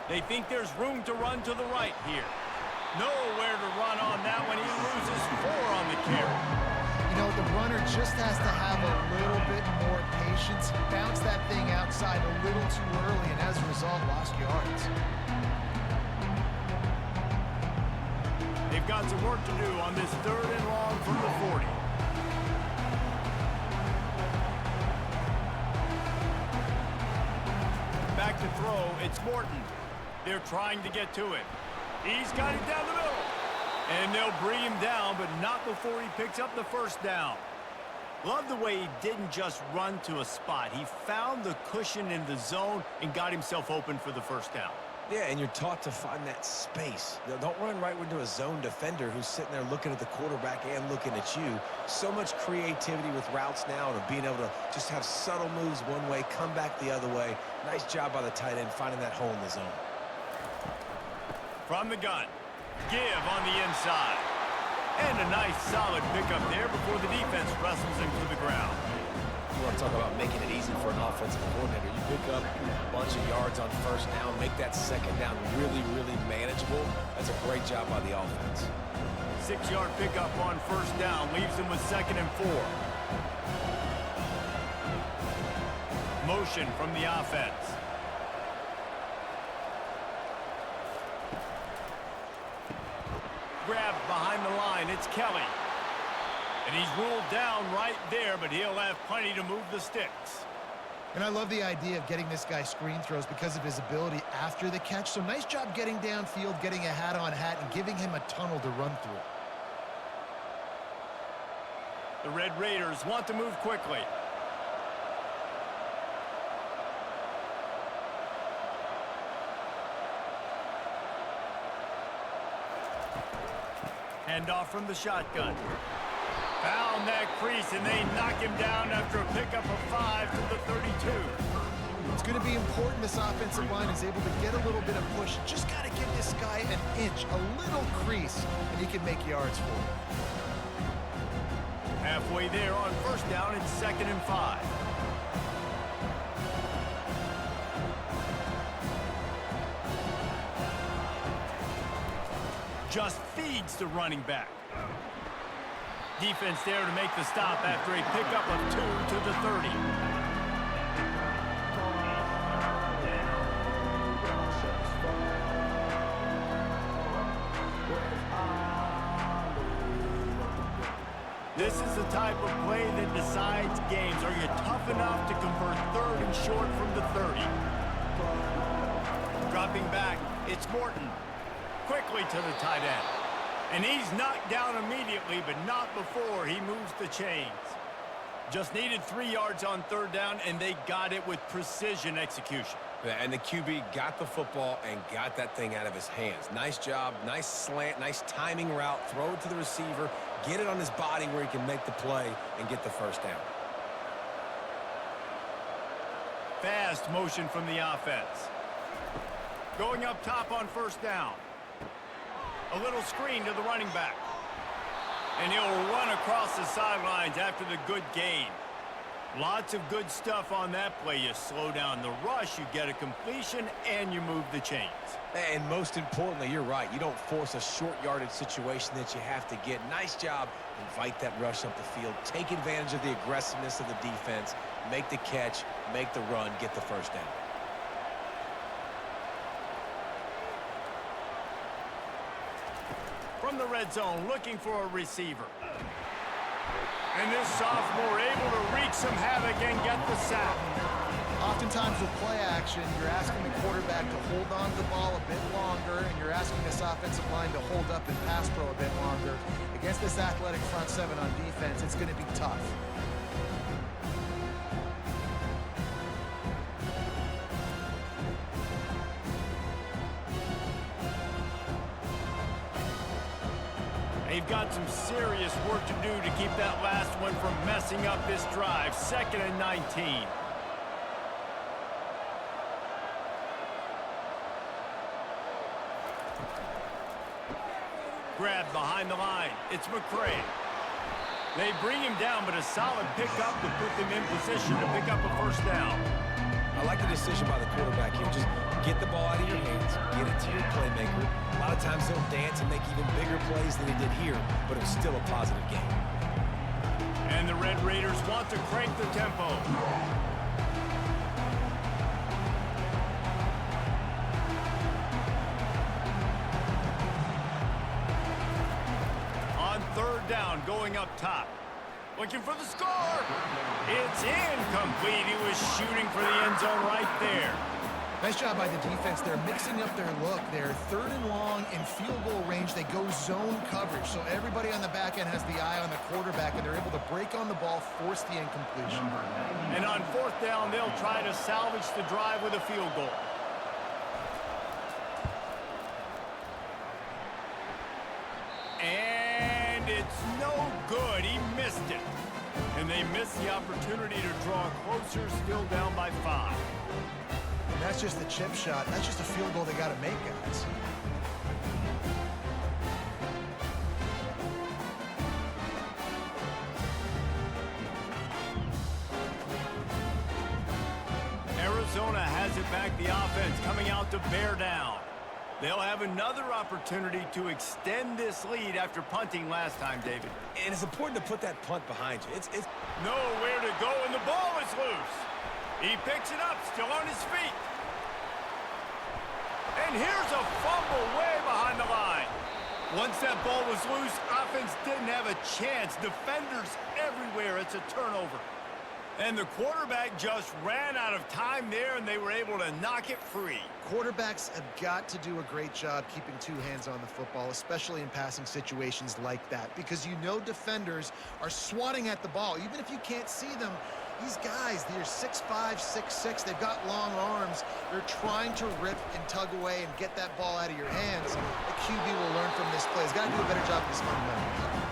They think there's room to run to the right here. Nowhere to run on that one. He loses 4 on the carry. You know, the runner just has to have a little bit more patience. Bounce that thing outside a little too early, and as a result, lost yards. They've got some work to do on this 3rd and long from the 40. Back to throw, it's Morton. They're trying to get to it. He's got it down the middle. And they'll bring him down, but not before he picks up the first down. Love the way he didn't just run to a spot. He found the cushion in the zone and got himself open for the first down. Yeah, and you're taught to find that space. Don't run right into a zone defender who's sitting there looking at the quarterback and looking at you. So much creativity with routes now and being able to just have subtle moves one way, come back the other way. Nice job by the tight end finding that hole in the zone. From the gun, give on the inside. And a nice solid pickup there before the defense wrestles him to the ground. You want to talk about making it easy for an offensive coordinator. You pick up a bunch of yards on first down, make that second down really, really manageable. That's a great job by the offense. 6-yard pickup on first down leaves him with 2nd and 4. Motion from the offense. Grabbed behind the line, it's Kelly. And he's ruled down right there, but he'll have plenty to move the sticks. And I love the idea of getting this guy screen throws because of his ability after the catch. So nice job getting downfield, getting a hat-on-hat, and giving him a tunnel to run through. The Red Raiders want to move quickly. Handoff from the shotgun. Found that crease, and they knock him down after a pickup of 5 to the 32. It's going to be important this offensive line is able to get a little bit of push. Just got to give this guy an inch, a little crease, and he can make yards for it. Halfway there on first down, it's 2nd and 5. Just feeds the running back. Defense there to make the stop after a pickup of 2 to the 30. This is the type of play that decides games. Are you tough enough to convert 3rd and short from the 30? Dropping back, it's Morton. Quickly to the tight end. And he's knocked down immediately, but not before he moves the chains. Just needed 3 yards on 3rd down, and they got it with precision execution. Yeah, and the QB got the football and got that thing out of his hands. Nice job, nice slant, nice timing route, throw it to the receiver, get it on his body where he can make the play and get the first down. Fast motion from the offense. Going up top on first down. A little screen to the running back. And he'll run across the sidelines after the good gain. Lots of good stuff on that play. You slow down the rush, you get a completion, and you move the chains. And most importantly, you're right. You don't force a short yardage situation that you have to get. Nice job. Invite that rush up the field. Take advantage of the aggressiveness of the defense. Make the catch, make the run, get the first down. From the red zone, looking for a receiver. And this sophomore able to wreak some havoc and get the sack. Oftentimes with play action, you're asking the quarterback to hold on to the ball a bit longer, and you're asking this offensive line to hold up and pass pro a bit longer. Against this athletic front seven on defense, it's going to be tough. They've got some serious work to do to keep that last one from messing up this drive. 2nd and 19. Grab behind the line. It's McCray. They bring him down, but a solid pickup to put them in position to pick up a first down. I like the decision by the quarterback here. Just get the ball out of your hands, get it to your playmaker. A lot of times they'll dance and make even bigger plays than he did here, but it's still a positive game. And the Red Raiders want to crank the tempo. On 3rd down, going up top. Looking for the score. It's incomplete. He was shooting for the end zone right there. Nice job by the defense. They're mixing up their look. They're 3rd and long in field goal range. They go zone coverage. So everybody on the back end has the eye on the quarterback, and they're able to break on the ball, force the incompletion. And on 4th down, they'll try to salvage the drive with a field goal. And it's no good. He missed it. And they missed the opportunity to draw closer, still down by 5. And that's just the chip shot. That's just a field goal they got to make, guys. Arizona has it back, the offense coming out to bear down. They'll have another opportunity to extend this lead after punting last time, David. And it's important to put that punt behind you. It's nowhere to go, and the ball is loose. He picks it up, still on his feet. And here's a fumble way behind the line. Once that ball was loose, offense didn't have a chance. Defenders everywhere. It's a turnover. And the quarterback just ran out of time there, and they were able to knock it free. Quarterbacks have got to do a great job keeping 2 hands on the football, especially in passing situations like that, because you know defenders are swatting at the ball. Even if you can't see them, these guys, they're 6'5", 6'6", they've got long arms. They're trying to rip and tug away and get that ball out of your hands. The QB will learn from this play. He's got to do a better job of this fundamentals.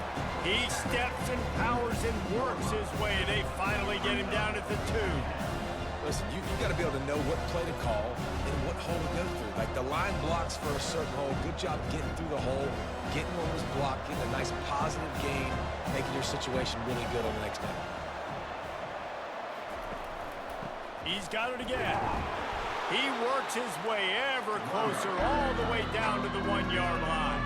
He steps and powers and works his way. They finally get him down at the 2. Listen, you got to be able to know what play to call and what hole to go through. Like the line blocks for a certain hole. Good job getting through the hole, getting what was blocked, getting a nice positive gain, making your situation really good on the next down. He's got it again. He works his way ever closer all the way down to the 1-yard line.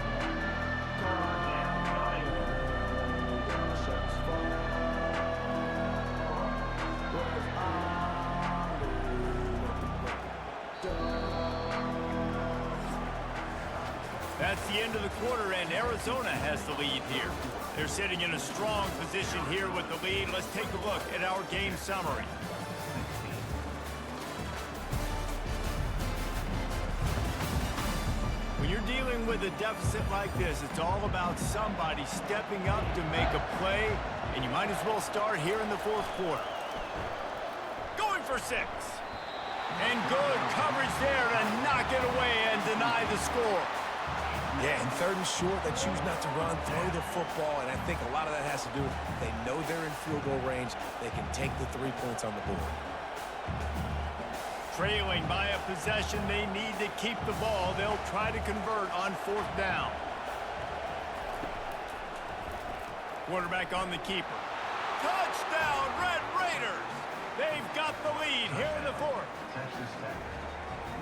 That's the end of the quarter, and Arizona has the lead here. They're sitting in a strong position here with the lead. Let's take a look at our game summary. When you're dealing with a deficit like this, it's all about somebody stepping up to make a play, and you might as well start here in the 4th quarter. Going for 6. And good coverage there to knock it away and deny the score. Yeah, and 3rd and short, they choose not to run, throw the football, and I think a lot of that has to do with they know they're in field goal range. They can take the 3 points on the board. Trailing by a possession, they need to keep the ball. They'll try to convert on 4th down. Quarterback on the keeper. Touchdown, Red Raiders! They've got the lead here in the fourth.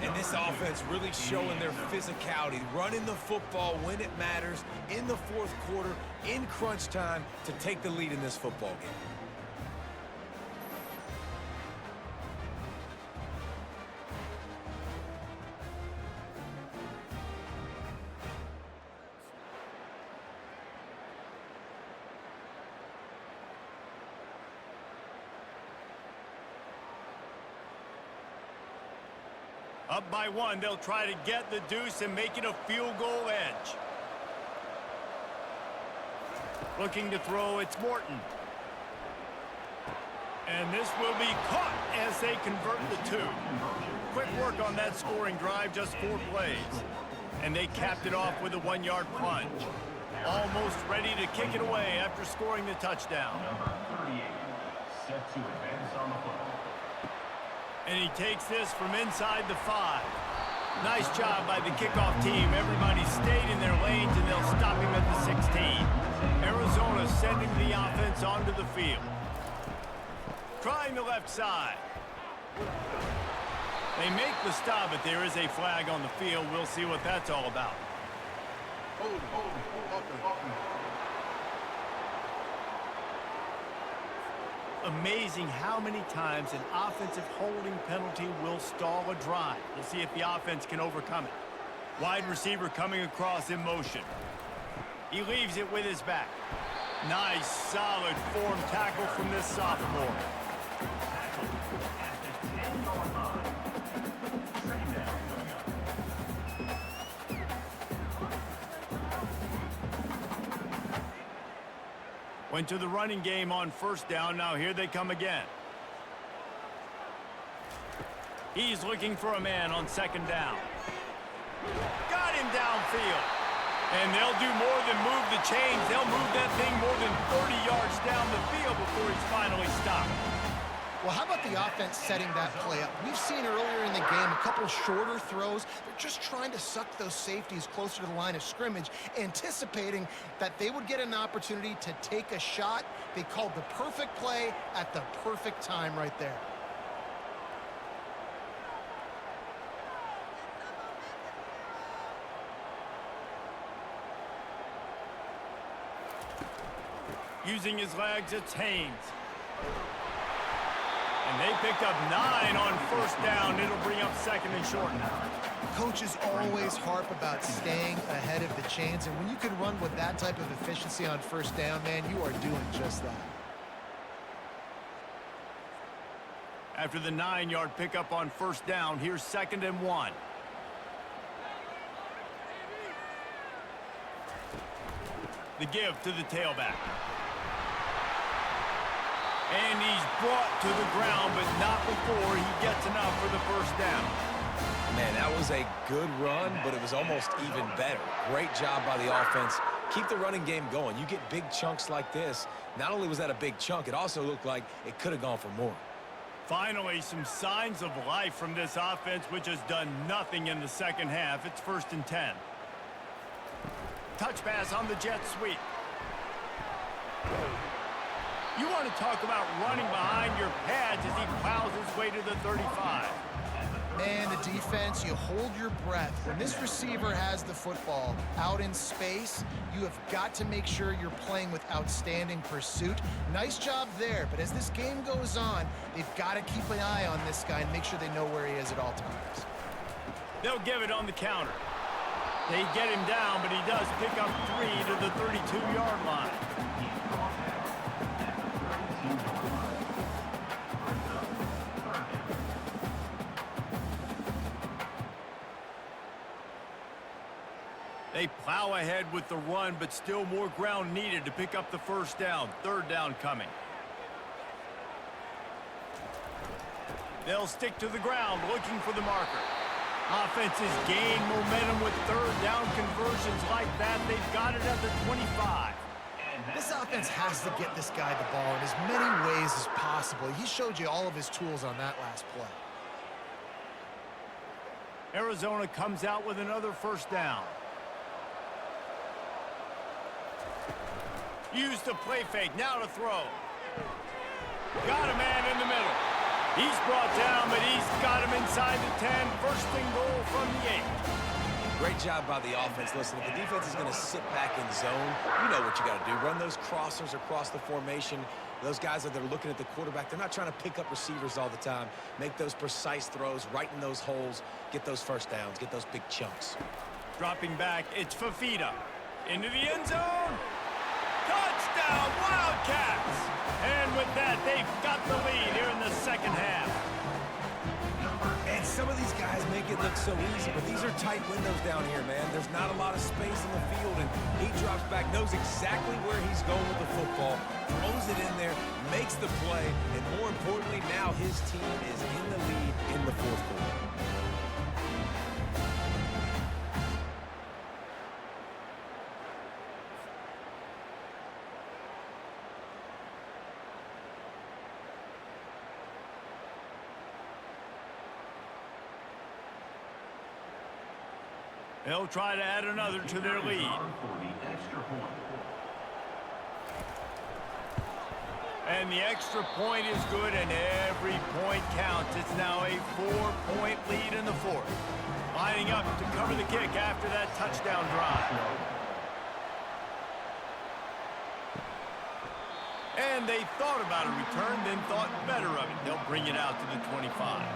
And this offense really showing their physicality, running the football when it matters, in the fourth quarter, in crunch time, to take the lead in this football game. Up by one, they'll try to get the deuce and make it a field goal edge. Looking to throw, it's Morton. And this will be caught as they convert the two. Quick work on that scoring drive, just 4 plays. And they capped it off with a 1-yard plunge. Almost ready to kick it away after scoring the touchdown. Number 38, set to advance on the football. And he takes this from inside the 5. Nice job by the kickoff team. Everybody stayed in their lanes, and they'll stop him at the 16. Arizona sending the offense onto the field. Trying the left side. They make the stop, but there is a flag on the field. We'll see what that's all about. Amazing how many times an offensive holding penalty will stall a drive. We'll see if the offense can overcome it. Wide receiver coming across in motion. He leaves it with his back. Nice, solid form tackle from this sophomore. Went to the running game on first down. Now here they come again. He's looking for a man on second down. Got him downfield. And they'll do more than move the chains. They'll move that thing more than 30 yards down the field before he's finally stopped. Well, how about the offense setting that play up? We've seen earlier in the game a couple shorter throws. They're just trying to suck those safeties closer to the line of scrimmage, anticipating that they would get an opportunity to take a shot. They called the perfect play at the perfect time right there. Using his legs, it's Haynes. And they pick up 9 on first down. It'll bring up second and short now. Coaches always harp about staying ahead of the chains, and when you can run with that type of efficiency on first down, man, you are doing just that. After the 9-yard pickup on first down, here's second and 1. The give to the tailback. And he's brought to the ground, but not before he gets enough for the first down. Man, that was a good run, but it was almost even better. Great job by the offense. Keep the running game going. You get big chunks like this. Not only was that a big chunk, it also looked like it could have gone for more. Finally, some signs of life from this offense, which has done nothing in the second half. It's first and 10. Touch pass on the jet sweep. You want to talk about running behind your pads as he plows his way to the 35. Man, the defense, you hold your breath. When this receiver has the football out in space, you have got to make sure you're playing with outstanding pursuit. Nice job there, but as this game goes on, they've got to keep an eye on this guy and make sure they know where he is at all times. They'll give it on the counter. They get him down, but he does pick up 3 to the 32-yard line. They plow ahead with the run, but still more ground needed to pick up the first down. Third down coming. They'll stick to the ground looking for the marker. Offenses gain momentum with third down conversions like that. They've got it at the 25. This offense has to get this guy the ball in as many ways as possible. He showed you all of his tools on that last play. Arizona comes out with another first down. Use the play fake. Now to throw. Got a man in the middle. He's brought down, but he's got him inside the 10. First and goal from the 8. Great job by the offense. Listen, if the defense is going to sit back in zone, you know what you got to do. Run those crossers across the formation. Those guys that are looking at the quarterback, they're not trying to pick up receivers all the time. Make those precise throws, right in those holes, get those first downs, get those big chunks. Dropping back, it's Fafita. Into the end zone. Touchdown, Wildcats! And with that, they've got the lead here in the second half. And some of these guys make it look so easy, but these are tight windows down here, man. There's not a lot of space in the field, and he drops back, knows exactly where he's going with the football, throws it in there, makes the play, and more importantly, now his team is in the lead in the fourth quarter. They'll try to add another to their lead. For the extra point. And the extra point is good, and every point counts. It's now a 4-point lead in the fourth. Lining up to cover the kick after that touchdown drive. And they thought about a return, then thought better of it. They'll bring it out to the 25.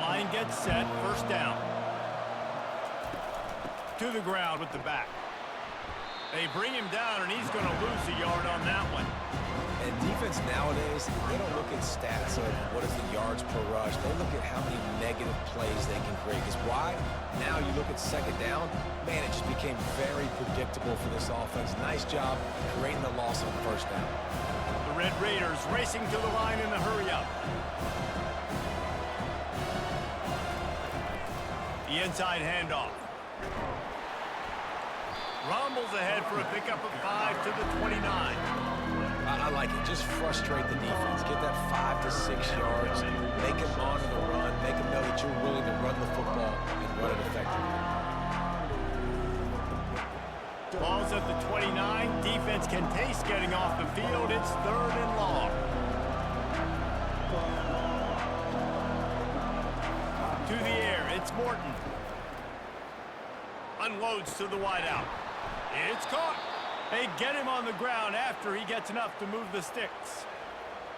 Line gets set, first down. To the ground with the back. They bring him down, and he's going to lose a yard on that one. And defense nowadays, they don't look at stats of what is the yards per rush. They look at how many negative plays they can create. Because why? Now you look at second down, man, it just became very predictable for this offense. Nice job creating the loss on first down. The Red Raiders racing to the line in the hurry-up. The inside handoff. Rumbles ahead for a pickup of 5 to the 29. I like it. Just frustrate the defense. Get that 5 to 6 yards. Make them honor the run. Make them know that you're willing to run the football and run it effectively. Ball's at the 29. Defense can taste getting off the field. It's third and long. To the air. It's Morton. Unloads to the wideout. It's caught. They get him on the ground after he gets enough to move the sticks.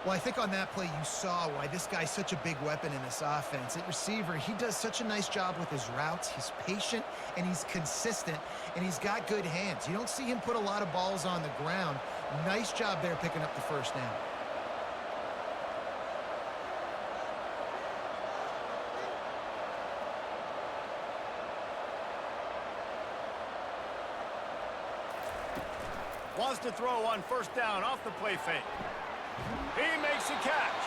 Well, I think on that play you saw why this guy's such a big weapon in this offense. At receiver, he does such a nice job with his routes. He's patient, and he's consistent, and he's got good hands. You don't see him put a lot of balls on the ground. Nice job there picking up the first down. Wants to throw on first down off the play fake. He makes a catch.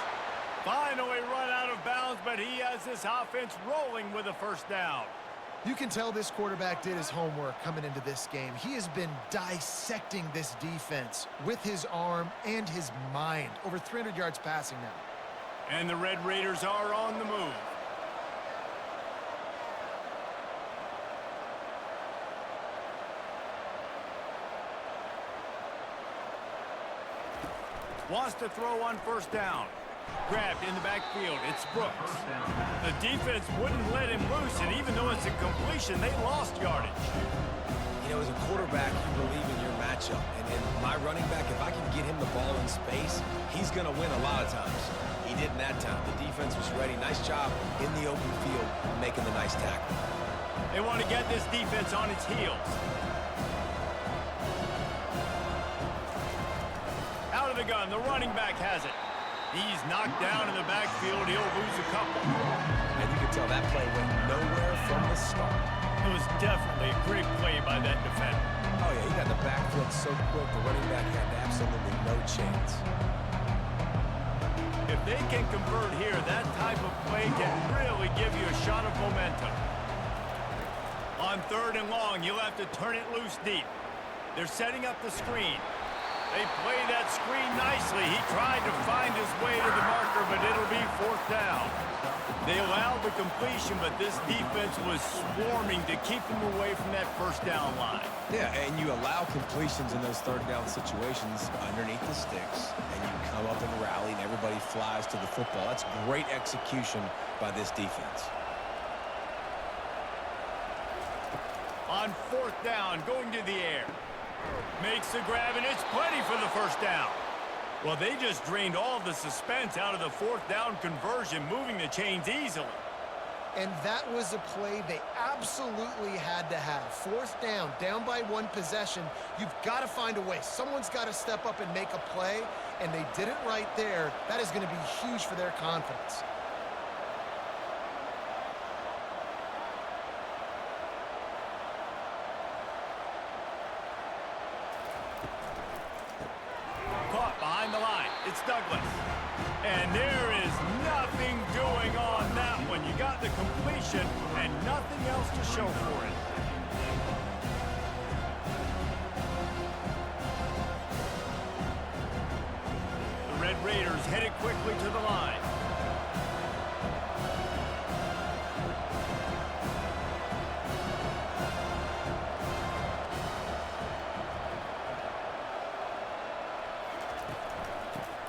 Finally run out of bounds, but he has this offense rolling with a first down. You can tell this quarterback did his homework coming into this game. He has been dissecting this defense with his arm and his mind. Over 300 yards passing now. And the Red Raiders are on the move. Wants to throw on first down. Grabbed in the backfield. It's Brooks. The defense wouldn't let him loose, and even though it's a completion, they lost yardage. You know, as a quarterback, you believe in your matchup. And in my running back, if I can get him the ball in space, he's going to win a lot of times. He didn't that time. The defense was ready. Nice job in the open field making the nice tackle. They want to get this defense on its heels. Out of the gun, the running back has it. He's knocked down in the backfield. He'll lose a couple. And you can tell that play went nowhere from the start. It was definitely a great play by that defender. Oh, yeah, he got the back foot so quick, the running back had absolutely no chance. If they can convert here, that type of play can really give you a shot of momentum. On third and long, you'll have to turn it loose deep. They're setting up the screen. They play that screen nicely. He tried to find his way to the marker, but it'll be 4th down. They allowed the completion, but this defense was swarming to keep them away from that 1st down line. Yeah, and you allow completions in those 3rd down situations underneath the sticks, and you come up and rally, and everybody flies to the football. That's great execution by this defense. On 4th down, going to the air. Makes the grab, and it's plenty for the 1st down. Well, they just drained all the suspense out of the 4th down conversion, moving the chains easily. And that was a play they absolutely had to have. 4th down, down by 1 possession. You've got to find a way. Someone's got to step up and make a play, and they did it right there. That is going to be huge for their confidence. Caught behind the line. It's Douglas. And there is nothing doing on that one. You got the completion and nothing else to show for it. The Red Raiders headed quickly to the line.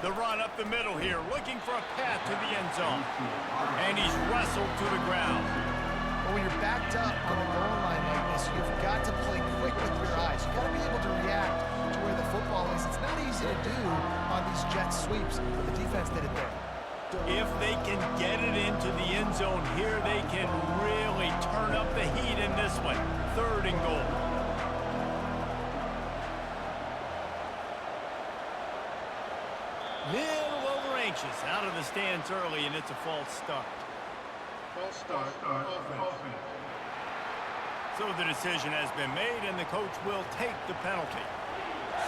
The run up the middle here, looking for a path to the end zone. And he's wrestled to the ground. But when you're backed up on the goal line like this, you've got to play quick with your eyes. You've got to be able to react to where the football is. It's not easy to do on these jet sweeps, but the defense did it there. If they can get it into the end zone here, they can really turn up the heat in this one. 3rd and goal. Little over anxious, out of the stands early, and it's a false start. False start on offense. So the decision has been made, and the coach will take the penalty.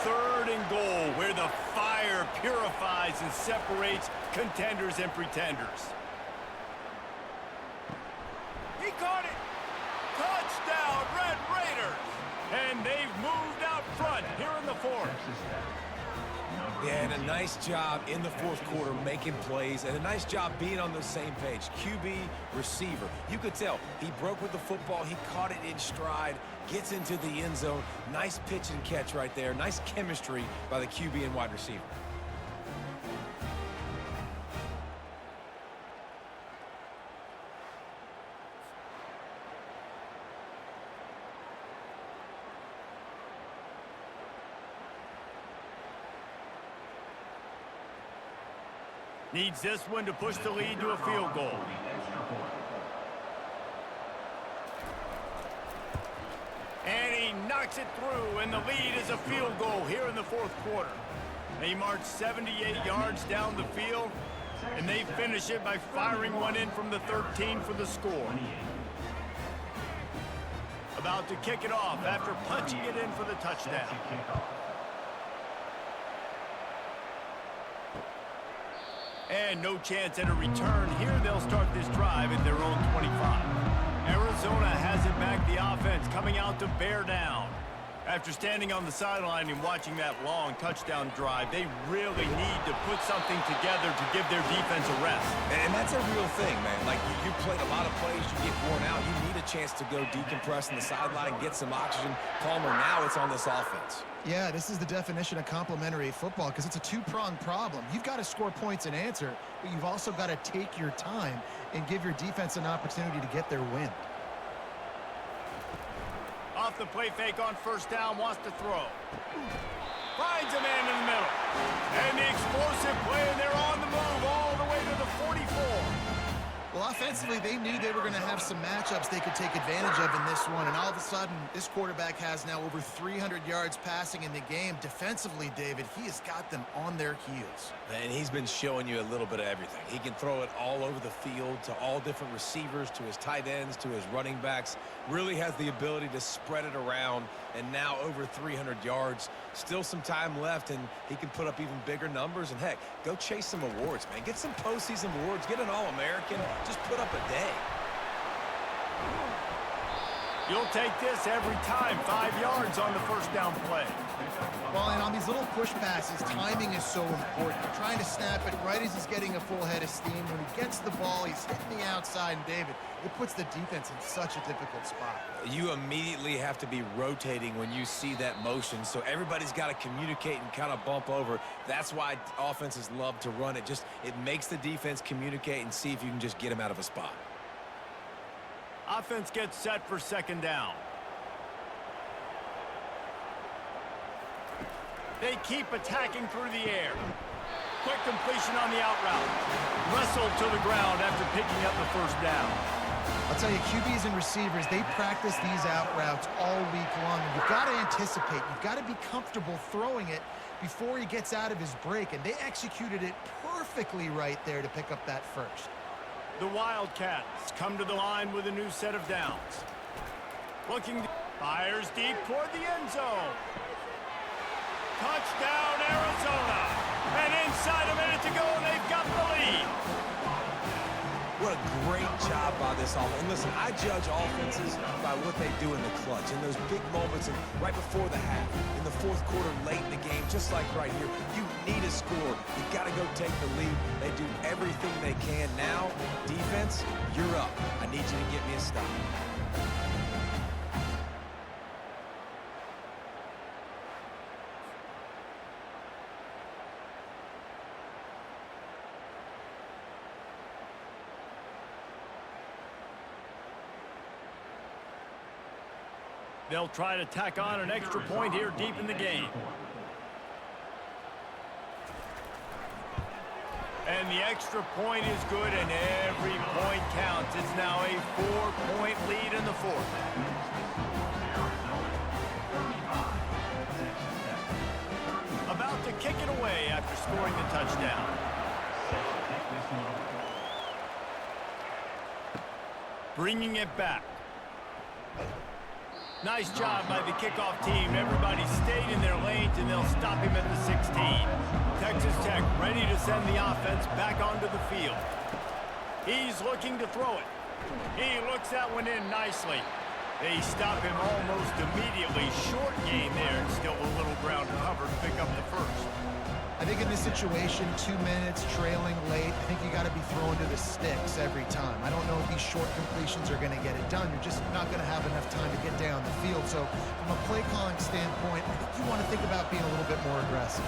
3rd and goal, where the fire purifies and separates contenders and pretenders. He caught it! Touchdown, Red Raiders! And they've moved out front here in the 4th. Yeah, and a nice job in the 4th quarter making plays, and a nice job being on the same page. QB, receiver. You could tell he broke with the football. He caught it in stride, gets into the end zone. Nice pitch and catch right there. Nice chemistry by the QB and wide receiver. Needs this one to push the lead to a field goal. And he knocks it through, and the lead is a field goal here in the 4th quarter. They march 78 yards down the field, and they finish it by firing one in from the 13 for the score. About to kick it off after punching it in for the touchdown. And no chance at a return. Here they'll start this drive at their own 25. Arizona has it back, the offense coming out to bear down. After standing on the sideline and watching that long touchdown drive, they really need to put something together to give their defense a rest. And that's a real thing, man. Like, you played a lot of plays, you get worn out. You need a chance to go decompress on the sideline, get some oxygen. Palmer, now it's on this offense. Yeah, this is the definition of complementary football because it's a two-pronged problem. You've got to score points and answer, but you've also got to take your time and give your defense an opportunity to get their win. Off the play fake on 1st down, wants to throw. Finds a man in the middle. And the explosive play, and they're on the move all the way to the 44. Well, offensively, they knew they were going to have some matchups they could take advantage of in this one, and all of a sudden, this quarterback has now over 300 yards passing in the game. Defensively, David, he has got them on their heels. And he's been showing you a little bit of everything. He can throw it all over the field to all different receivers, to his tight ends, to his running backs. Really has the ability to spread it around, and now over 300 yards. Still some time left, and he can put up even bigger numbers. And, heck, go chase some awards, man. Get some postseason awards. Get an All-American. Just put up a day. You'll take this every time. 5 yards on the first down play. Well, and on these little push passes, timing is so important. You're trying to snap it right as he's getting a full head of steam. When he gets the ball, he's hitting the outside, and David, it puts the defense in such a difficult spot. You immediately have to be rotating when you see that motion, so everybody's got to communicate and kind of bump over. That's why offenses love to run it. It makes the defense communicate and see if you can just get him out of a spot. Offense gets set for second down. They keep attacking through the air. Quick completion on the out route. Wrestled to the ground after picking up the first down. I'll tell you, QBs and receivers, they practice these out routes all week long. And you've got to anticipate. You've got to be comfortable throwing it before he gets out of his break. And they executed it perfectly right there to pick up that first. The Wildcats come to the line with a new set of downs. Fires deep toward the end zone. Touchdown, Arizona. And inside a minute to go, and they've got the lead. What a great job by this offense. And listen, I judge offenses by what they do in the clutch, in those big moments and right before the half, in the fourth quarter, late in the game, just like right here. You need a score. You got to go take the lead. They do everything they can. Now, defense, you're up. I need you to get me a stop. They'll try to tack on an extra point here deep in the game. And the extra point is good, and every point counts. It's now a 4-point lead in the fourth. About to kick it away after scoring the touchdown. Bringing it back. Nice job by the kickoff team. Everybody stayed in their lanes, and they'll stop him at the 16. Texas Tech ready to send the offense back onto the field. He's looking to throw it. He looks that one in nicely. They stop him almost immediately. Short gain there, and still a little ground cover to pick up the first. I think in this situation, 2 minutes, trailing late, I think you got to be throwing to the sticks every time. I don't know if these short completions are going to get it done. You're just not going to have enough time to get down the field. So from a play calling standpoint, I think you want to think about being a little bit more aggressive.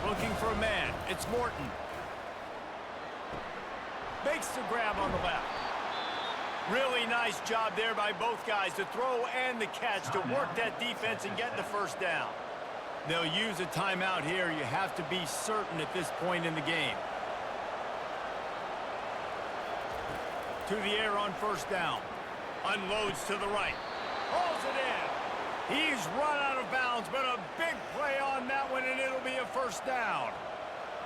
Looking for a man. It's Morton. Makes the grab on the left. Really nice job there by both guys to throw and the catch to work that defense and get the first down. They'll use a timeout here. You have to be certain at this point in the game. To the air on first down. Unloads to the right. Hauls it in. He's run out of bounds, but a big play on that one, and it'll be a first down.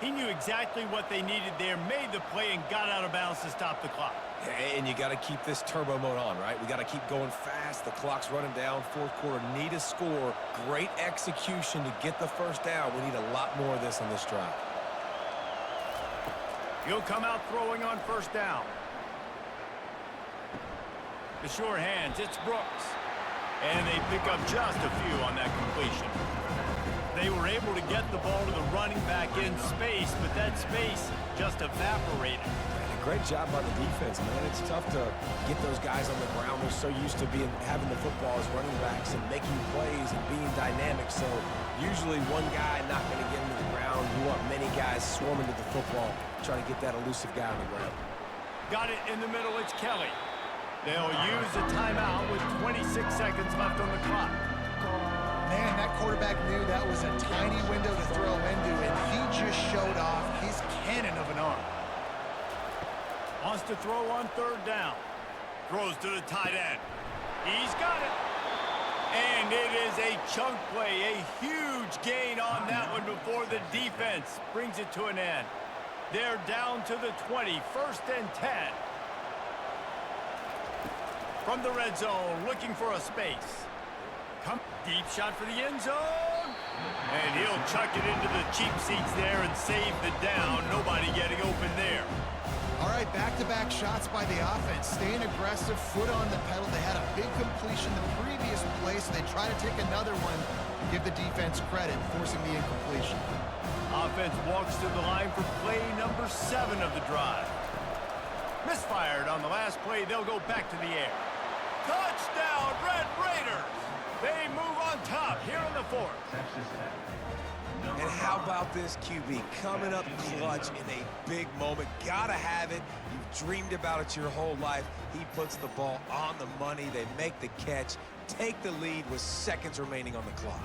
He knew exactly what they needed there, made the play, and got out of bounds to stop the clock. And you got to keep this turbo mode on, right? We got to keep going fast. The clock's running down. Fourth quarter, need a score. Great execution to get the first down. We need a lot more of this on this drive. He'll come out throwing on first down. The sure hands, it's Brooks. And they pick up just a few on that completion. They were able to get the ball to the running back in space, but that space just evaporated. Great job by the defense, man. It's tough to get those guys on the ground. They're so used to having the football as running backs and making plays and being dynamic. So usually one guy not going to get into the ground. You want many guys swarming to the football, trying to get that elusive guy on the ground. Got it in the middle. It's Kelly. They'll use a timeout with 26 seconds left on the clock. Man, that quarterback knew that was a tiny window to throw into, and he just showed off his cannon of an arm. Wants to throw on third down. Throws to the tight end. He's got it. And it is a chunk play, a huge gain on that one before the defense brings it to an end. They're down to the 20, first and 10. From the red zone, looking for a space. Deep shot for the end zone. And he'll chuck it into the cheap seats there and save the down. Nobody getting open there. All right, back-to-back shots by the offense. Staying aggressive, foot on the pedal. They had a big completion the previous play, so they try to take another one. Give the defense credit, forcing the incompletion. Offense walks to the line for play number 7 of the drive. Misfired on the last play. They'll go back to the air. Touchdown, Red Raiders! They move on top here in the 4th. And how about this QB coming up clutch in a big moment? Gotta have it. You've dreamed about it your whole life. He puts the ball on the money. They make the catch, take the lead with seconds remaining on the clock.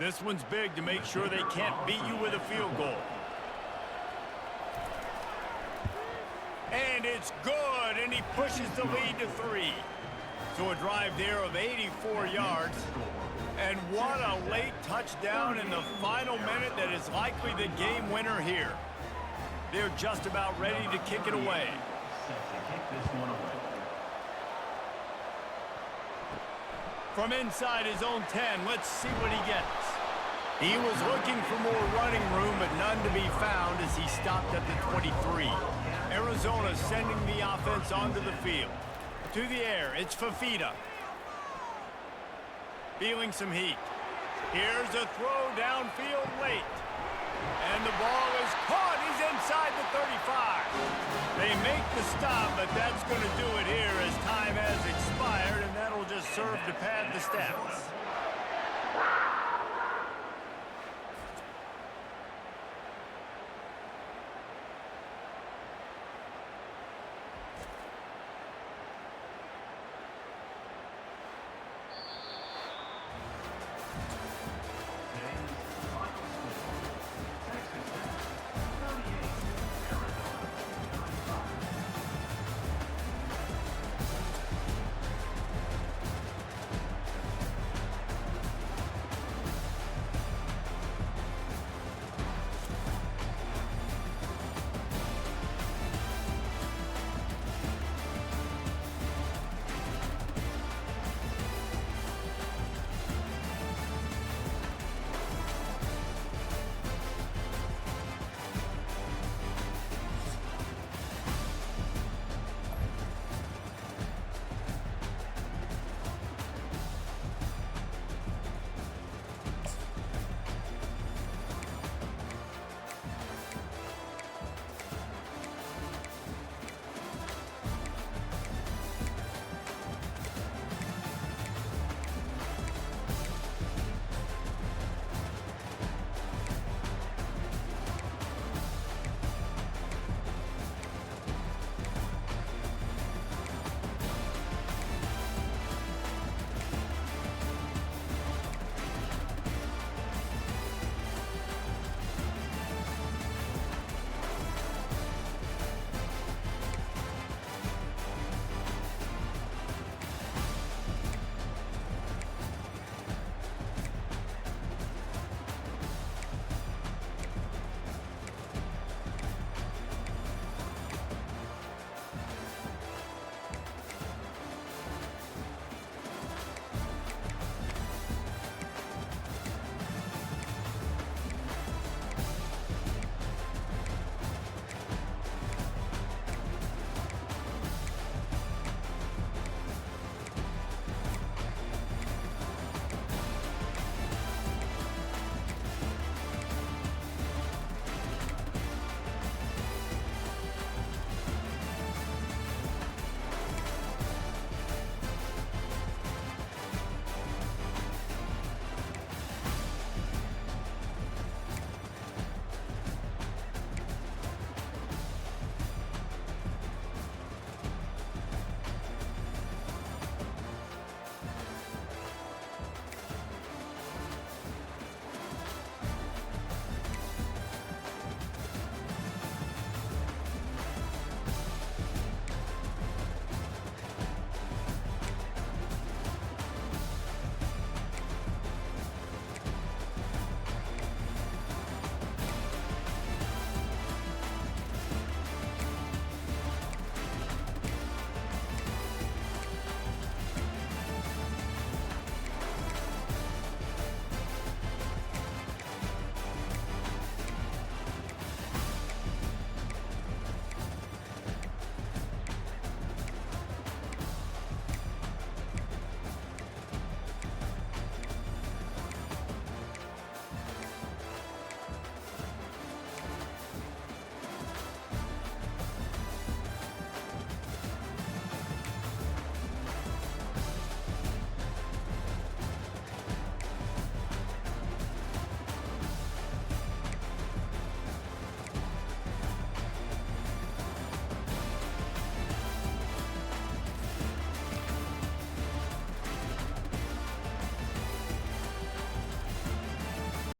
This one's big to make sure they can't beat you with a field goal. And it's good, and he pushes the lead to 3. So a drive there of 84 yards. And what a late touchdown in the final minute that is likely the game winner here. They're just about ready to kick it away. From inside his own 10, let's see what he gets. He was looking for more running room, but none to be found as he stopped at the 23. Arizona sending the offense onto the field. To the air, it's Fafita. Feeling some heat. Here's a throw downfield late. And the ball is caught. He's inside the 35. They make the stop, but that's going to do it here as time has expired, and that'll just serve to pad the stats.